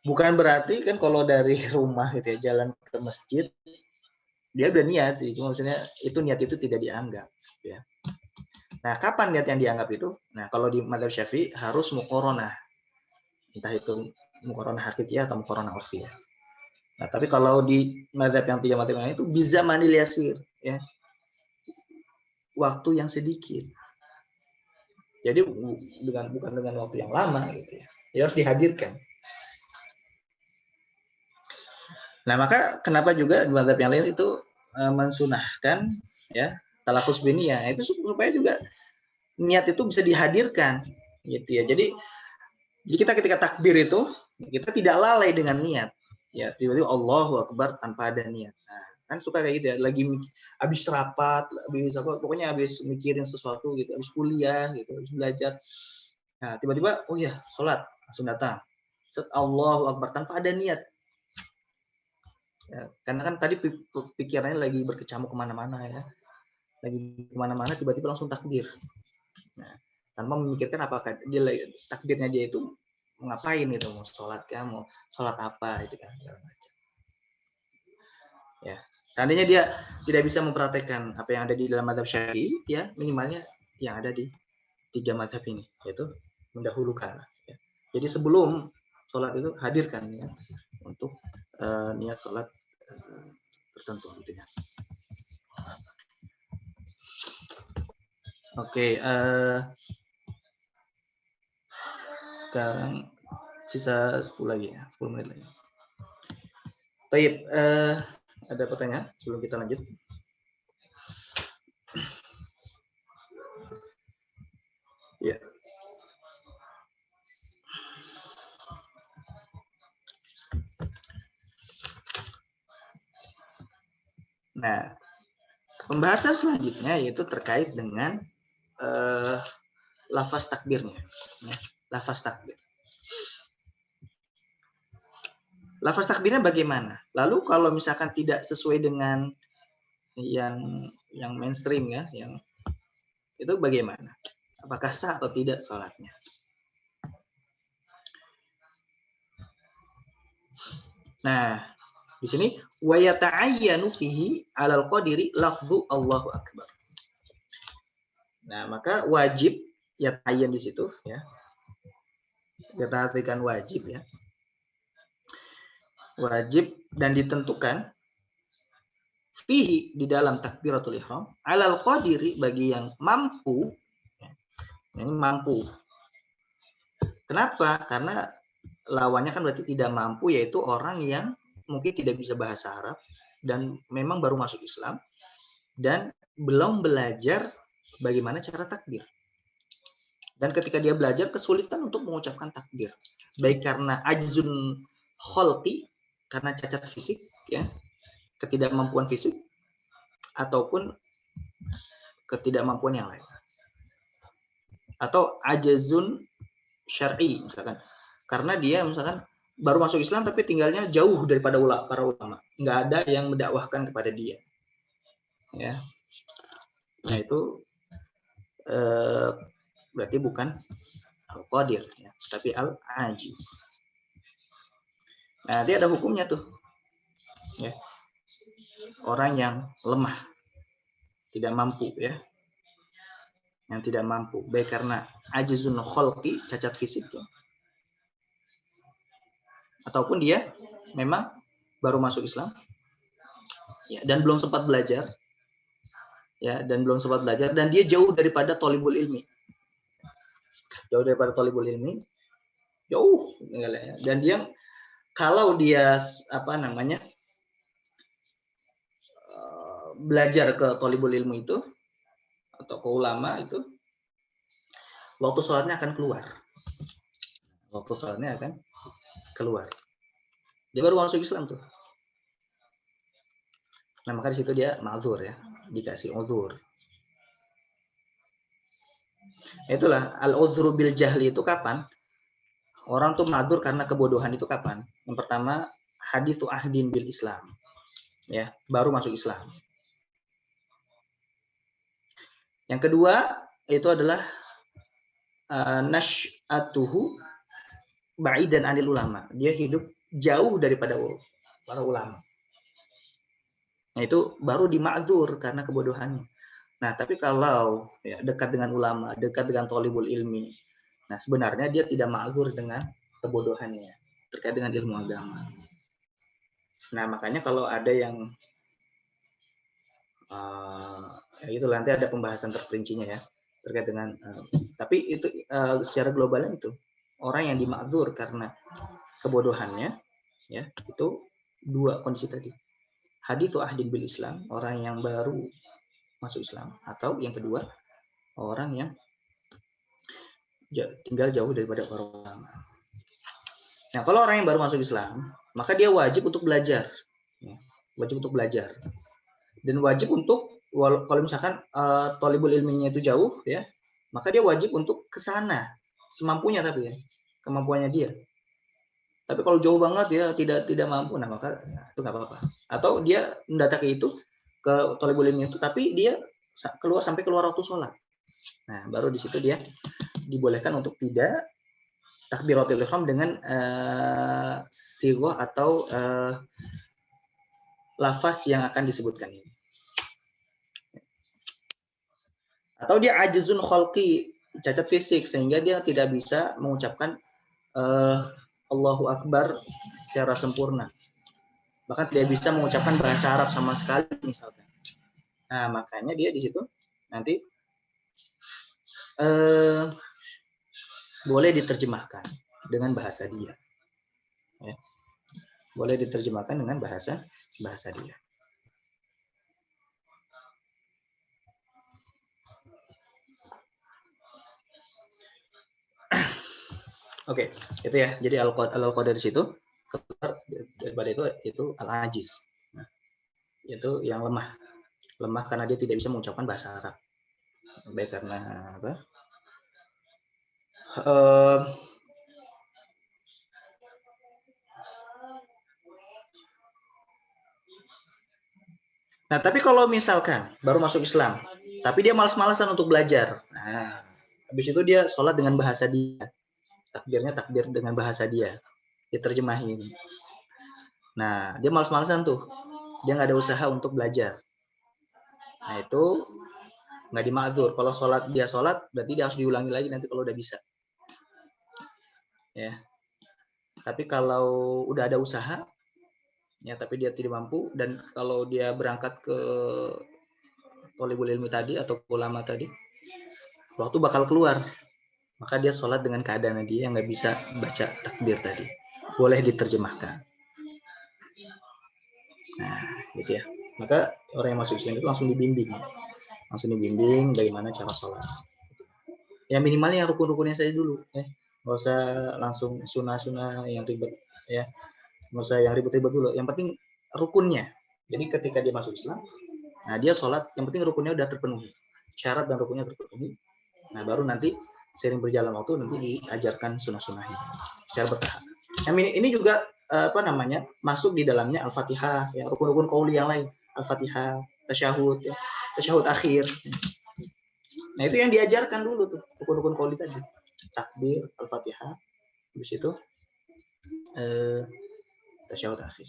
Bukan berarti kan kalau dari rumah gitu ya jalan ke masjid dia udah niat sih, cuma maksudnya itu niat itu tidak dianggap ya. Nah, kapan niat yang dianggap itu? Nah, kalau di madzhab Syafi'i harus muqaranah. Entah itu muqaranah hakikiyah atau muqaranah urfiyah. Nah, tapi kalau di madzhab yang tiga madzhab itu bisa manil yasir ya. Waktu yang sedikit. Jadi bukan dengan waktu yang lama gitu ya. Dia harus dihadirkan. Nah, maka kenapa juga di madzhab yang lain itu mensunahkan ya talafuz biniyah itu supaya juga niat itu bisa dihadirkan gitu ya. Jadi kita ketika takbir itu kita tidak lalai dengan niat. Ya, tiba-tiba Allahu Akbar tanpa ada niat. Nah, kan suka kayak gitu ya, lagi habis rapat, pokoknya habis mikirin sesuatu gitu, habis kuliah gitu, habis belajar. Nah, tiba-tiba oh ya, sholat langsung datang. Set Allahu Akbar tanpa ada niat. Ya, karena kan tadi pikirannya lagi berkecamuk kemana-mana ya, lagi kemana-mana tiba-tiba langsung takbir. Nah, tanpa memikirkan apakah dia takbirnya dia itu ngapain gitu, mau sholat kan, mau sholat apa itu kan. Ya, seandainya dia tidak bisa mempraktekkan apa yang ada di dalam madzhab Syafi'i, ya minimalnya yang ada di tiga madzhab ini, yaitu mendahulukan. Ya. Jadi sebelum sholat itu hadirkan ya untuk niat sholat tertentu gitu ya. Oke, sekarang sisa 10 lagi ya, 10 menit lagi. Baik, ada pertanyaan sebelum kita lanjut? Ya. Nah, pembahasan selanjutnya yaitu terkait dengan lafaz takbirnya. Ya, lafaz takbir. Lafaz takbirnya bagaimana? Lalu kalau misalkan tidak sesuai dengan yang mainstream ya, yang itu bagaimana? Apakah sah atau tidak sholatnya? Nah, di sini wa yata'ayyanu fihi 'alal qadiri lafzu Allahu akbar. Nah, maka wajib yata'ayyan di situ ya. Kita artikan wajib ya. Wajib dan ditentukan fihi di dalam takbiratul ihram 'alal qadiri bagi yang mampu. Ini mampu. Kenapa? Karena lawannya kan berarti tidak mampu, yaitu orang yang mungkin tidak bisa bahasa Arab dan memang baru masuk Islam dan belum belajar bagaimana cara takbir. Dan ketika dia belajar kesulitan untuk mengucapkan takbir, baik karena ajzun kholqi, karena cacat fisik ya, ketidakmampuan fisik, ataupun ketidakmampuan yang lain, atau ajzun syar'i misalkan, karena dia misalkan baru masuk Islam tapi tinggalnya jauh daripada para ulama, nggak ada yang mendakwahkan kepada dia ya. Nah itu berarti bukan al-qadir ya, tapi al-ajiz. Nah dia ada hukumnya tuh ya, orang yang lemah, tidak mampu ya, yang tidak mampu baik karena ajizun kholqi, cacat fisik ya, ataupun dia memang baru masuk Islam ya, dan belum sempat belajar ya, dan dia jauh daripada thalibul ilmi, jauh dan dia kalau dia belajar ke thalibul ilmu itu atau ke ulama itu, waktu sholatnya akan keluar. waktu sholatnya akan keluar. Dia baru masuk Islam tuh. Nah, maka di situ dia ma'dzur ya, dikasih uzur. Itulah al-uzru bil jahli itu kapan? Orang tuh ma'dzur karena kebodohan itu kapan? Yang pertama, haditsu ahdin bil Islam. Ya, baru masuk Islam. Yang kedua, itu adalah nash'atuhu ba'idan anil ulama. Dia hidup jauh daripada para ulama. Nah, itu baru dima'dzur karena kebodohannya. Nah, tapi kalau ya, dekat dengan ulama, dekat dengan thalibul ilmi, nah sebenarnya dia tidak ma'dzur dengan kebodohannya terkait dengan ilmu agama. Nah, makanya kalau ada yang ya itu nanti ada pembahasan terperincinya ya terkait dengan tapi itu secara globalnya itu orang yang dima'dzur karena kebodohannya ya itu dua kondisi tadi. Haditsu ahdin bil Islam, orang yang baru masuk Islam, atau yang kedua orang yang tinggal jauh daripada para ulama. Nah, kalau orang yang baru masuk Islam, maka dia wajib untuk belajar. Wajib untuk belajar. Dan wajib untuk, kalau misalkan thalibul ilminya itu jauh, ya, maka dia wajib untuk ke sana. Semampunya tapi ya, kemampuannya dia. Tapi kalau jauh banget ya tidak mampu, nah maka itu nggak apa-apa. Atau dia mendatangi itu ke thalibul ilmi itu, tapi dia sampai keluar waktu sholat. Nah, baru di situ dia dibolehkan untuk tidak takbiratul ihram dengan sighah atau lafaz yang akan disebutkan ini. Atau dia ajzun khalqi, cacat fisik sehingga dia tidak bisa mengucapkan Allahu Akbar secara sempurna. Bahkan tidak bisa mengucapkan bahasa Arab sama sekali misalkan. Nah, makanya dia di situ nanti boleh diterjemahkan dengan bahasa dia. Ya. Boleh diterjemahkan dengan bahasa dia. Oke, itu ya. Jadi al-qadar di situ daripada itu al-ajiz. Nah, itu yang lemah. Lemah karena dia tidak bisa mengucapkan bahasa Arab. Baik karena apa? Nah, tapi kalau misalkan baru masuk Islam, tapi dia malas-malasan untuk belajar. Nah, habis itu dia sholat dengan bahasa dia. Takbirnya takbir dengan bahasa dia. Diterjemahin. Nah, dia malas-malasan tuh. Dia nggak ada usaha untuk belajar. Nah, itu nggak dima'dzur. Kalau dia sholat, berarti dia harus diulangi lagi nanti kalau udah bisa. Ya. Tapi kalau udah ada usaha, ya tapi dia tidak mampu, dan kalau dia berangkat ke thalibul ilmi tadi atau ulama tadi, waktu bakal keluar, maka dia sholat dengan keadaan dia yang nggak bisa baca takbir tadi. Boleh diterjemahkan. Nah, gitu ya. Maka orang yang masuk Islam itu langsung dibimbing bagaimana cara sholat. Ya minimalnya rukun-rukunnya saja dulu, ya. Nggak usah langsung sunnah-sunnah yang ribet, ya. Nggak usah yang ribet-ribet dulu. Yang penting rukunnya. Jadi ketika dia masuk Islam, nah dia sholat, yang penting rukunnya udah terpenuhi. Syarat dan rukunnya terpenuhi. Nah baru nanti sering berjalan waktu nanti diajarkan sunnah-sunnahnya secara bertahap. Nah, ini juga masuk di dalamnya Al-Fatihah, ya, rukun-rukun qauli yang lain, Al-Fatihah, tasyahud, ya, tasyahud akhir. Nah itu yang diajarkan dulu tuh rukun-rukun qauli tadi, takbir, Al-Fatihah, habis itu tasyahud akhir.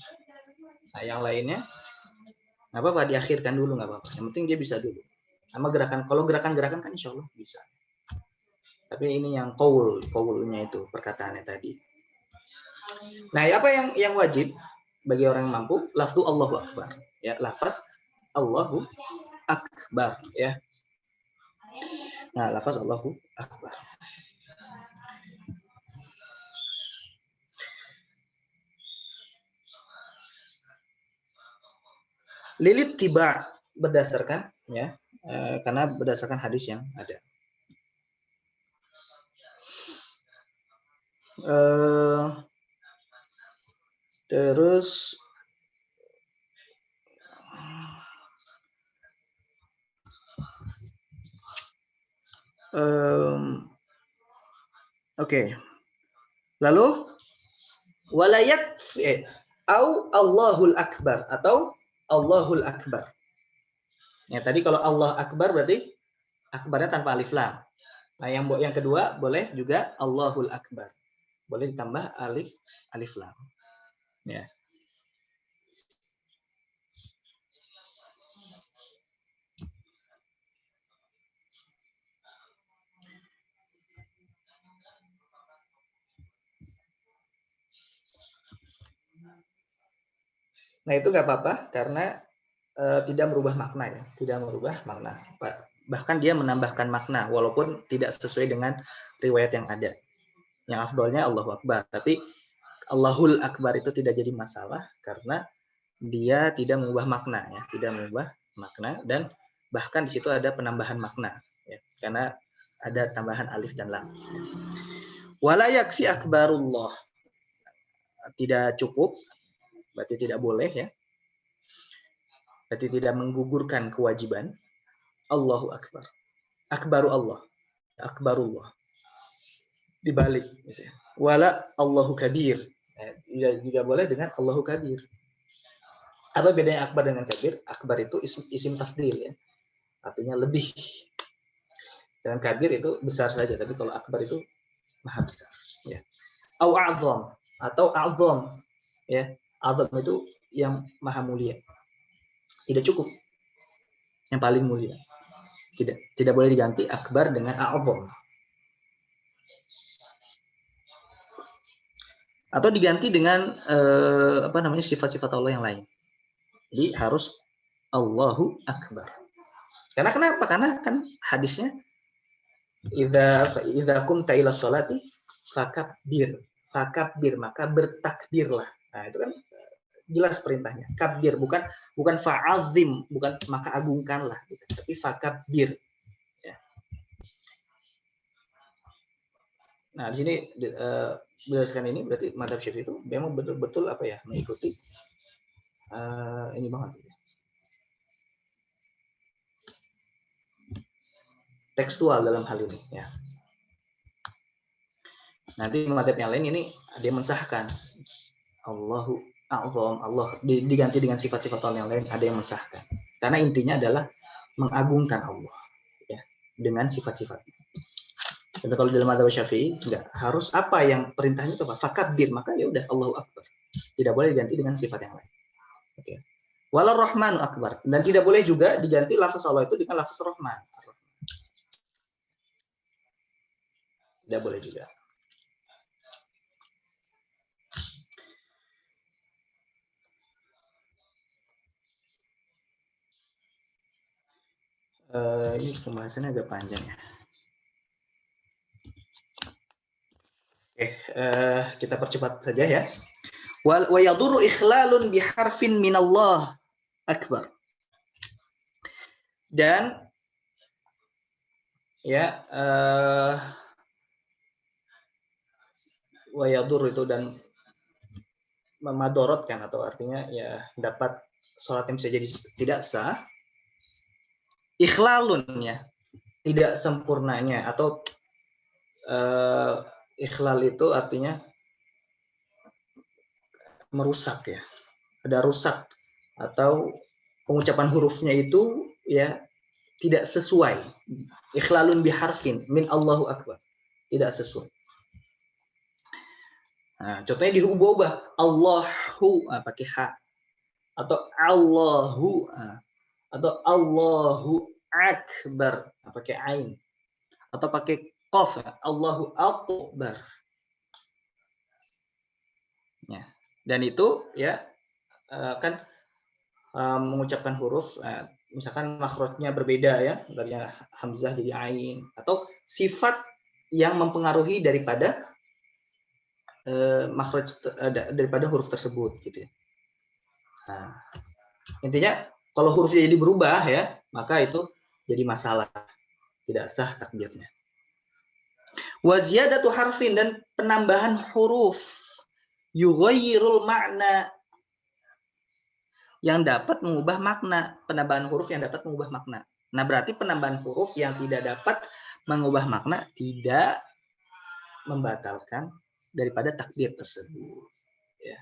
Nah yang lainnya nggak apa-apa diakhirkan dulu, nggak apa-apa. Yang penting dia bisa dulu. Sama gerakan, kalau gerakan-gerakan kan insya Allah bisa. Tapi ini yang qaulnya itu perkataannya tadi. Nah, apa yang wajib bagi orang yang mampu? Lafzu Allahu Akbar. Ya, lafaz Allahu Akbar. Ya. Nah, lafaz Allahu Akbar. Lilit tiba berdasarkan, ya, karena berdasarkan hadis yang ada. Terus oke. Lalu walayak au Allahul Akbar atau Allahul Akbar. Ya, tadi kalau Allah Akbar berarti akbarnya tanpa alif lam. Nah, yang kedua boleh juga Allahul Akbar. Boleh ditambah alif lam. Ya. Nah, itu nggak apa-apa karena tidak merubah makna ya, tidak merubah makna. Bahkan dia menambahkan makna walaupun tidak sesuai dengan riwayat yang ada. Yang afdolnya Allahu Akbar, tapi Allahul Akbar itu tidak jadi masalah karena dia tidak mengubah makna ya, tidak mengubah makna dan bahkan di situ ada penambahan makna ya, karena ada tambahan alif dan lam. Wala yakfi akbarullah, tidak cukup, berarti tidak boleh ya. Berarti tidak menggugurkan kewajiban. Allahu Akbar. Akbaru Allah. Akbarullah. Dibalik gitu ya. Wala Allahu kabir. Tidak boleh dengan Allahu kabir. Apa bedanya akbar dengan kabir? Akbar itu isim tafdil ya. Artinya lebih. Dan kabir itu besar saja, tapi kalau akbar itu maha besar ya. Au a'zam atau a'zam ya. A'zam itu yang maha mulia. Tidak cukup. Yang paling mulia. Tidak boleh diganti akbar dengan a'zam. Atau diganti dengan sifat-sifat Allah yang lain. Jadi harus Allahu Akbar. Karena kenapa? Karena kan hadisnya idza qumta ila sholati fakabbir, maka bertakbirlah. Nah, itu kan jelas perintahnya. Kabir bukan fa'azim, bukan maka agungkanlah gitu. Tapi fakabbir. Ya. Nah, di sini berdasarkan ini berarti mazhab Syafi'i itu memang betul-betul mengikuti ini banget. Tekstual dalam hal ini ya. Nanti mazhab yang lain ini dia mensahkan Allahu A'zam, Allah diganti dengan sifat-sifat Allah yang lain, ada yang mensahkan. Karena intinya adalah mengagungkan Allah ya dengan sifat-sifat. Dan kalau dalam mazhab Syafi'i enggak harus apa yang perintahnya itu apa? Fakabbir, maka ya udah Allahu Akbar. Tidak boleh diganti dengan sifat yang lain. Oke. Walau Rahmanu Akbar, dan tidak boleh juga diganti lafaz Allah itu dengan lafaz Rahman. Tidak boleh juga. Ini pembahasannya agak panjang ya. Oke, kita percepat saja ya. Wa yadurru ikhlalun biharfin minallah akbar. Dan ya wa yadur itu dan memadorotkan atau artinya ya dapat sholat yang bisa jadi tidak sah. Ikhlalun ya, tidak sempurnanya atau ikhlal itu artinya merusak ya. Ada rusak atau pengucapan hurufnya itu ya tidak sesuai. Ikhlalun biharfin min Allahu Akbar. Tidak sesuai. Nah, contohnya diubah Allahu pakai H atau Allahu atau Allahu Akbar pakai ain atau pakai qaf Allahu Akbar. Ya. Dan itu ya kan mengucapkan huruf misalkan makhrajnya berbeda ya, dari hamzah jadi ain atau sifat yang mempengaruhi daripada makhraj daripada huruf tersebut gitu ya. Nah, intinya kalau hurufnya jadi berubah ya, maka itu jadi masalah, tidak sah takbirnya. Wa ziyadatu harfin, dan penambahan huruf, yughayyirul makna, yang dapat mengubah makna, penambahan huruf yang dapat mengubah makna. Nah, berarti penambahan huruf yang tidak dapat mengubah makna tidak membatalkan daripada takdir tersebut. Ya.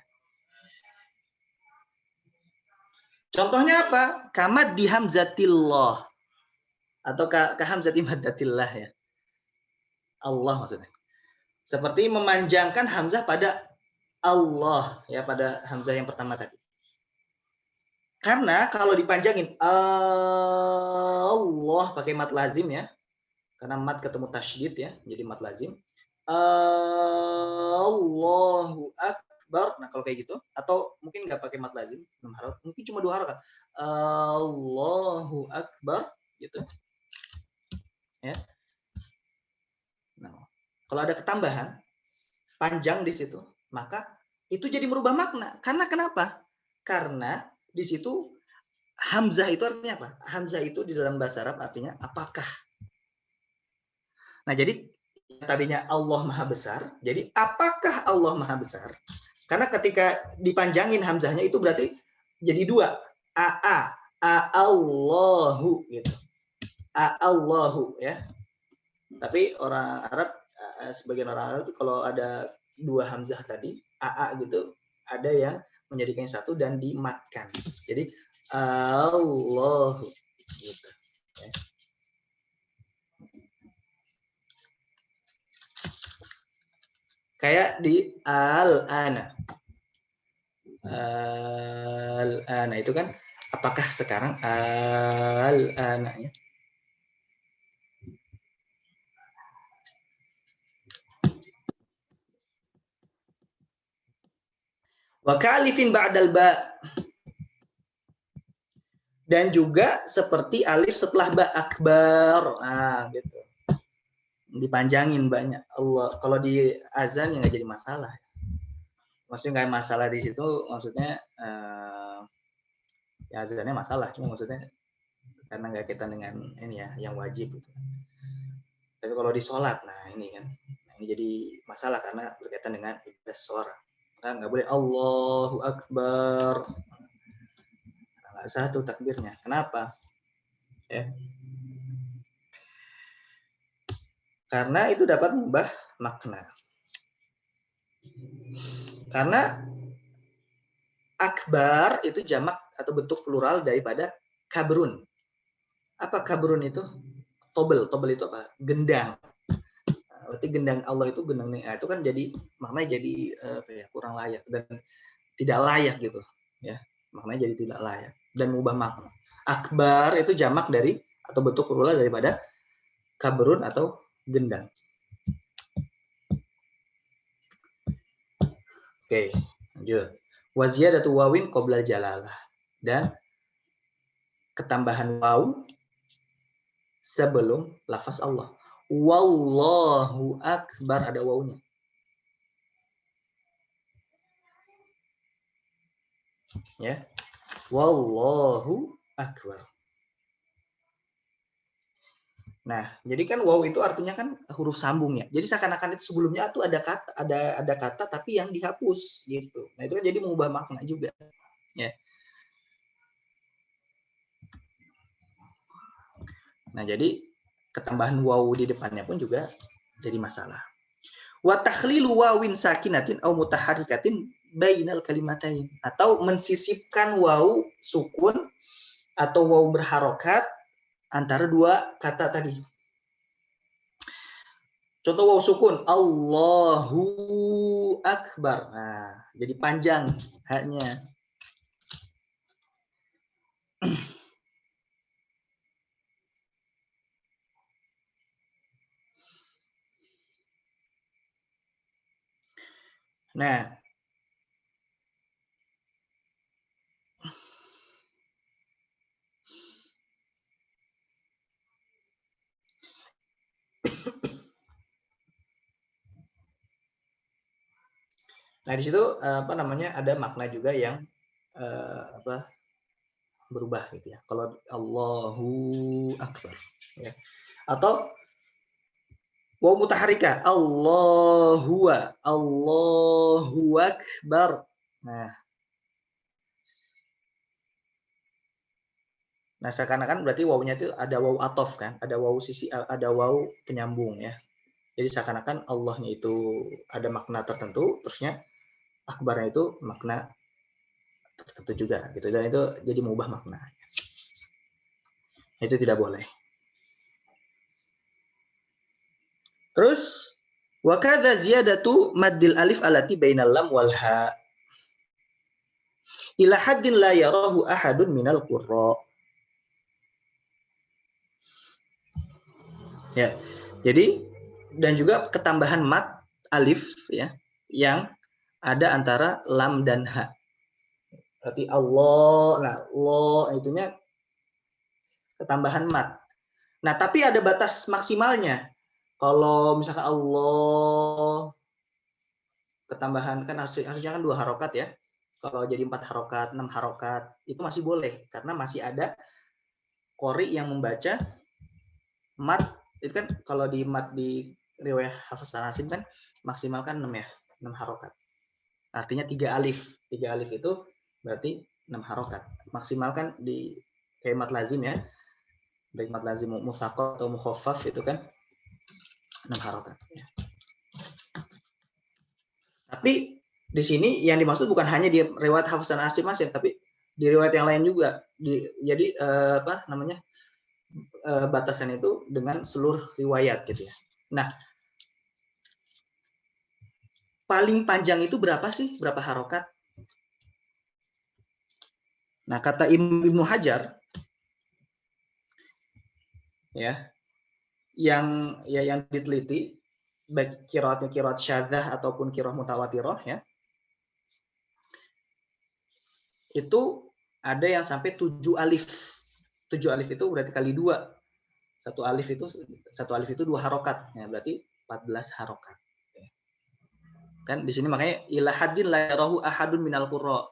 Contohnya apa? Kamad di hamzatillah, atau ka hamzati maddatillah, ya. Allah maksudnya. Seperti memanjangkan hamzah pada Allah, ya, pada hamzah yang pertama tadi. Karena kalau dipanjangin Allah pakai mat lazim, ya. Karena mat ketemu tasydid, ya, jadi mat lazim. Allahu akbar. Nah, kalau kayak gitu, atau mungkin nggak pakai mat lazim, 6 harakat, mungkin cuma 2 harakat. Allahu akbar, gitu. Ya. Nah, kalau ada ketambahan panjang di situ, maka itu jadi merubah makna. Karena kenapa? Karena di situ hamzah itu artinya apa? Hamzah itu di dalam bahasa Arab artinya apakah. Nah, jadi tadinya Allah Maha Besar, jadi apakah Allah Maha Besar? Karena ketika dipanjangin hamzahnya itu berarti jadi 2. Allahu, gitu. Allahu, ya. Tapi orang Arab, sebagian orang Arab itu kalau ada 2 hamzah tadi, gitu, ada yang menjadikan satu dan dimatkan. Jadi Allahu, gitu. Ya. Kayak di al-ana. Al-ana itu kan apakah sekarang, al-ana, ya. Wa ka'alifin ba'dal ba, dan juga seperti alif setelah ba, akbar. Nah, gitu. Dipanjangin banyak Allah. Kalau di azan ya nggak jadi masalah. Maksudnya nggak masalah di situ, maksudnya ya azannya masalah, cuma maksudnya karena nggak kaitan dengan ini, ya, yang wajib gitu. Tapi kalau di sholat, nah ini kan, nah ini jadi masalah karena berkaitan dengan ibadah seorang. Nah, nggak boleh Allahu Akbar, nah, nggak satu takbirnya. Kenapa? Ya. Karena itu dapat mengubah makna. Karena akbar itu jamak atau bentuk plural daripada kabrun. Apa kabrun itu? Tobel. Tobel itu apa? Gendang. Berarti gendang Allah itu gendang, nah, itu kan jadi maknanya jadi kurang layak dan tidak layak, gitu, ya. Maknanya jadi tidak layak dan mengubah makna. Akbar itu jamak dari atau bentuk plural daripada kabrun atau gendang. Oke, lanjut. Wa ziyadatu wawin qabla jalalah, dan ketambahan waw sebelum lafaz Allah. Wallahu akbar, ada wawunya. Ya. Wallahu akbar. Nah, jadi kan waw itu artinya kan huruf sambung, ya. Jadi seakan-akan itu sebelumnya tuh ada kata tapi yang dihapus, gitu. Nah, itu kan jadi mengubah makna juga, ya. Nah, jadi ketambahan waw di depannya pun juga jadi masalah. Wa takhlilu wawin sakinatin au mutaharrikatin bainal kalimatain, atau mensisipkan waw sukun atau waw berharokat antara 2 kata tadi. Contoh waw sukun, Allahu Akbar. Nah, jadi panjang haknya. Nah, di situ apa namanya, ada makna juga yang berubah, gitu, ya. Kalau Allahu Akbar, ya. Atau Waw mutaharika. Allahu akbar. Nah, seakan-akan berarti wawunya itu ada wawu atof kan, ada wawu penyambung ya. Jadi seakan-akan Allahnya itu ada makna tertentu, terusnya akbarnya itu makna tertentu juga gitu. Dan itu jadi mengubah makna. Itu tidak boleh. Terus wa kadza ziyadatu maddil alif alati bainal lam wal ha ila haddin la yarahu ahadun minal qurra. Ya. Jadi dan juga ketambahan mat alif ya yang ada antara lam dan ha. Berarti Allah, nah Allah itunya ketambahan mat. Nah, tapi ada batas maksimalnya. Kalau misalkan Allah ketambahan kan harusnya kan 2 harokat ya. Kalau jadi 4 harokat, 6 harokat itu masih boleh karena masih ada qori yang membaca mat. Itu kan kalau di mat di riwayat Hafs an Asim kan maksimal kan 6 ya, 6 harokat. Artinya 3 alif. 3 alif itu berarti 6 harokat. Maksimal kan di kayak mat lazim ya. Baik mat lazim mufaqqah atau mukhaffaf itu kan 6 harokat ya. Tapi di sini yang dimaksud bukan hanya di riwayat Hafs an Asim tapi di riwayat yang lain juga. Jadi apa namanya? Batasan itu dengan seluruh riwayat gitu ya. Nah, paling panjang itu berapa sih? Berapa harokat? Nah, kata Ibnu Hajar ya, yang diteliti baik qiraat syadzah ataupun qiraat mutawatirah ya. Itu ada yang sampai 7 alif. 7 alif itu berarti kali 2. Satu alif itu 2 harokat. Ya, berarti 14 harokat. Kan di sini makanya ila haddin la yarahu ahadun minal qurra.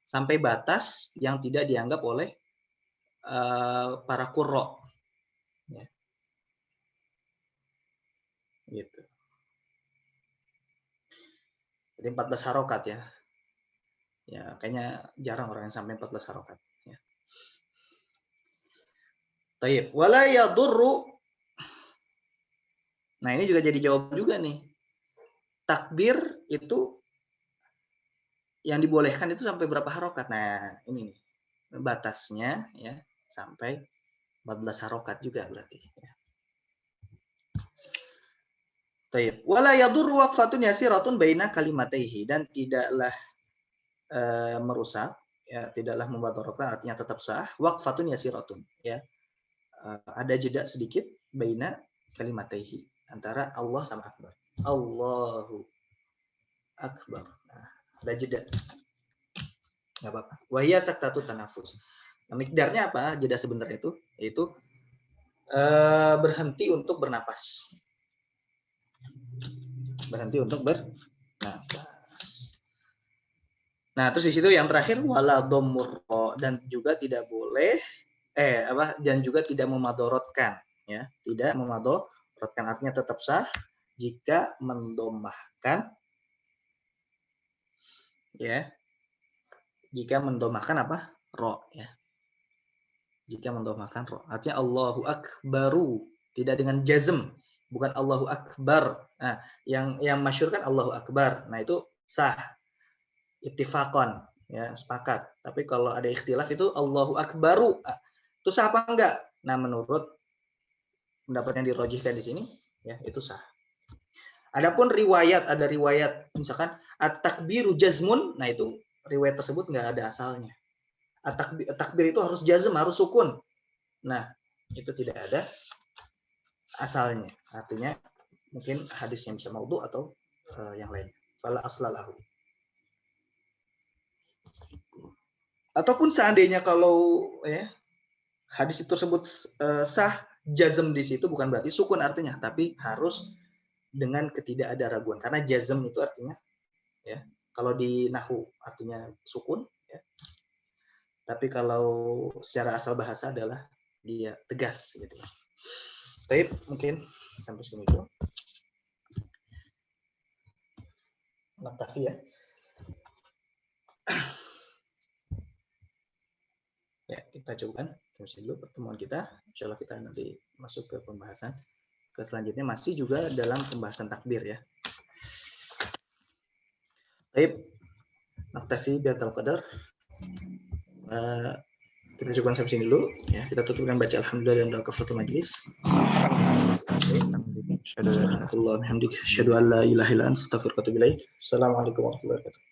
Sampai batas yang tidak dianggap oleh para qurra. Ya. Gitu. Jadi 14 harokat ya. Ya, kayaknya jarang orang yang sampai 14 harokat. Ya. Taib. Wala yadurru. Nah, ini juga jadi jawaban juga nih. Takbir itu yang dibolehkan itu sampai berapa harokat? Nah, ini nih. Batasnya ya sampai 14 harokat juga berarti. Ya. Taib. Wala yadurru waqfatun yasiratun baina kalimataihi. Dan tidaklah merusak, ya, tidaklah membatalkan artinya tetap sah. Waqfatun yasiratun. Ya. Ada jeda sedikit baina kalimataihi. Antara Allah sama Akbar. Allahu Akbar. Nah, ada jeda. Nggak apa-apa. Wahya saktatu tanafus. Nah, mikdarnya apa? Jeda sebentar itu, yaitu berhenti untuk bernapas. Berhenti untuk bernapas. Nah, terus di situ yang terakhir wala dhammur dan juga tidak boleh dan juga tidak memadorotkan ya, tidak memadorotkan artinya tetap sah jika mendomahkan ya. Jika mendomahkan apa? Ro ya. Jika mendomahkan ro. Artinya Allahu Akbaru, tidak dengan jazm, bukan Allahu Akbar. Nah, yang masyhur kan Allahu Akbar. Nah, itu sah. Ittifaqan, ya, sepakat. Tapi kalau ada ikhtilaf itu Allahu Akbaru. Itu sah apa enggak? Nah, menurut pendapat yang dirojihkan di sini, ya, itu sah. Adapun ada riwayat misalkan at-takbiru jazmun, nah itu riwayat tersebut enggak ada asalnya. Takbir itu harus jazm, harus sukun. Nah, itu tidak ada asalnya. Artinya mungkin hadis yang bisa maudhu atau yang lain. Fala aslalahu. Ataupun seandainya kalau ya hadis itu tersebut sah, jazm di situ bukan berarti sukun artinya, tapi harus dengan ketidak ada raguan. Karena jazm itu artinya ya, kalau di nahwu artinya sukun ya. Tapi kalau secara asal bahasa adalah dia tegas gitu. Baik, mungkin sampai sini dulu. naktafi ya. Ya, kita coba dulu pertemuan kita. Insya Allah kita nanti masuk ke pembahasan ke selanjutnya, masih juga dalam pembahasan takbir ya. Baik, naktafi bihadzal qadar. Kita cukupkan sampai sini dulu ya. Kita tutup dengan baca alhamdulillah dan doa kafaratul majlis. Subhanallah, hamdik, asyhadu an la ilaha illa anta, astaghfiruka wa atubu ilaik. Assalamualaikum warahmatullahi wabarakatuh.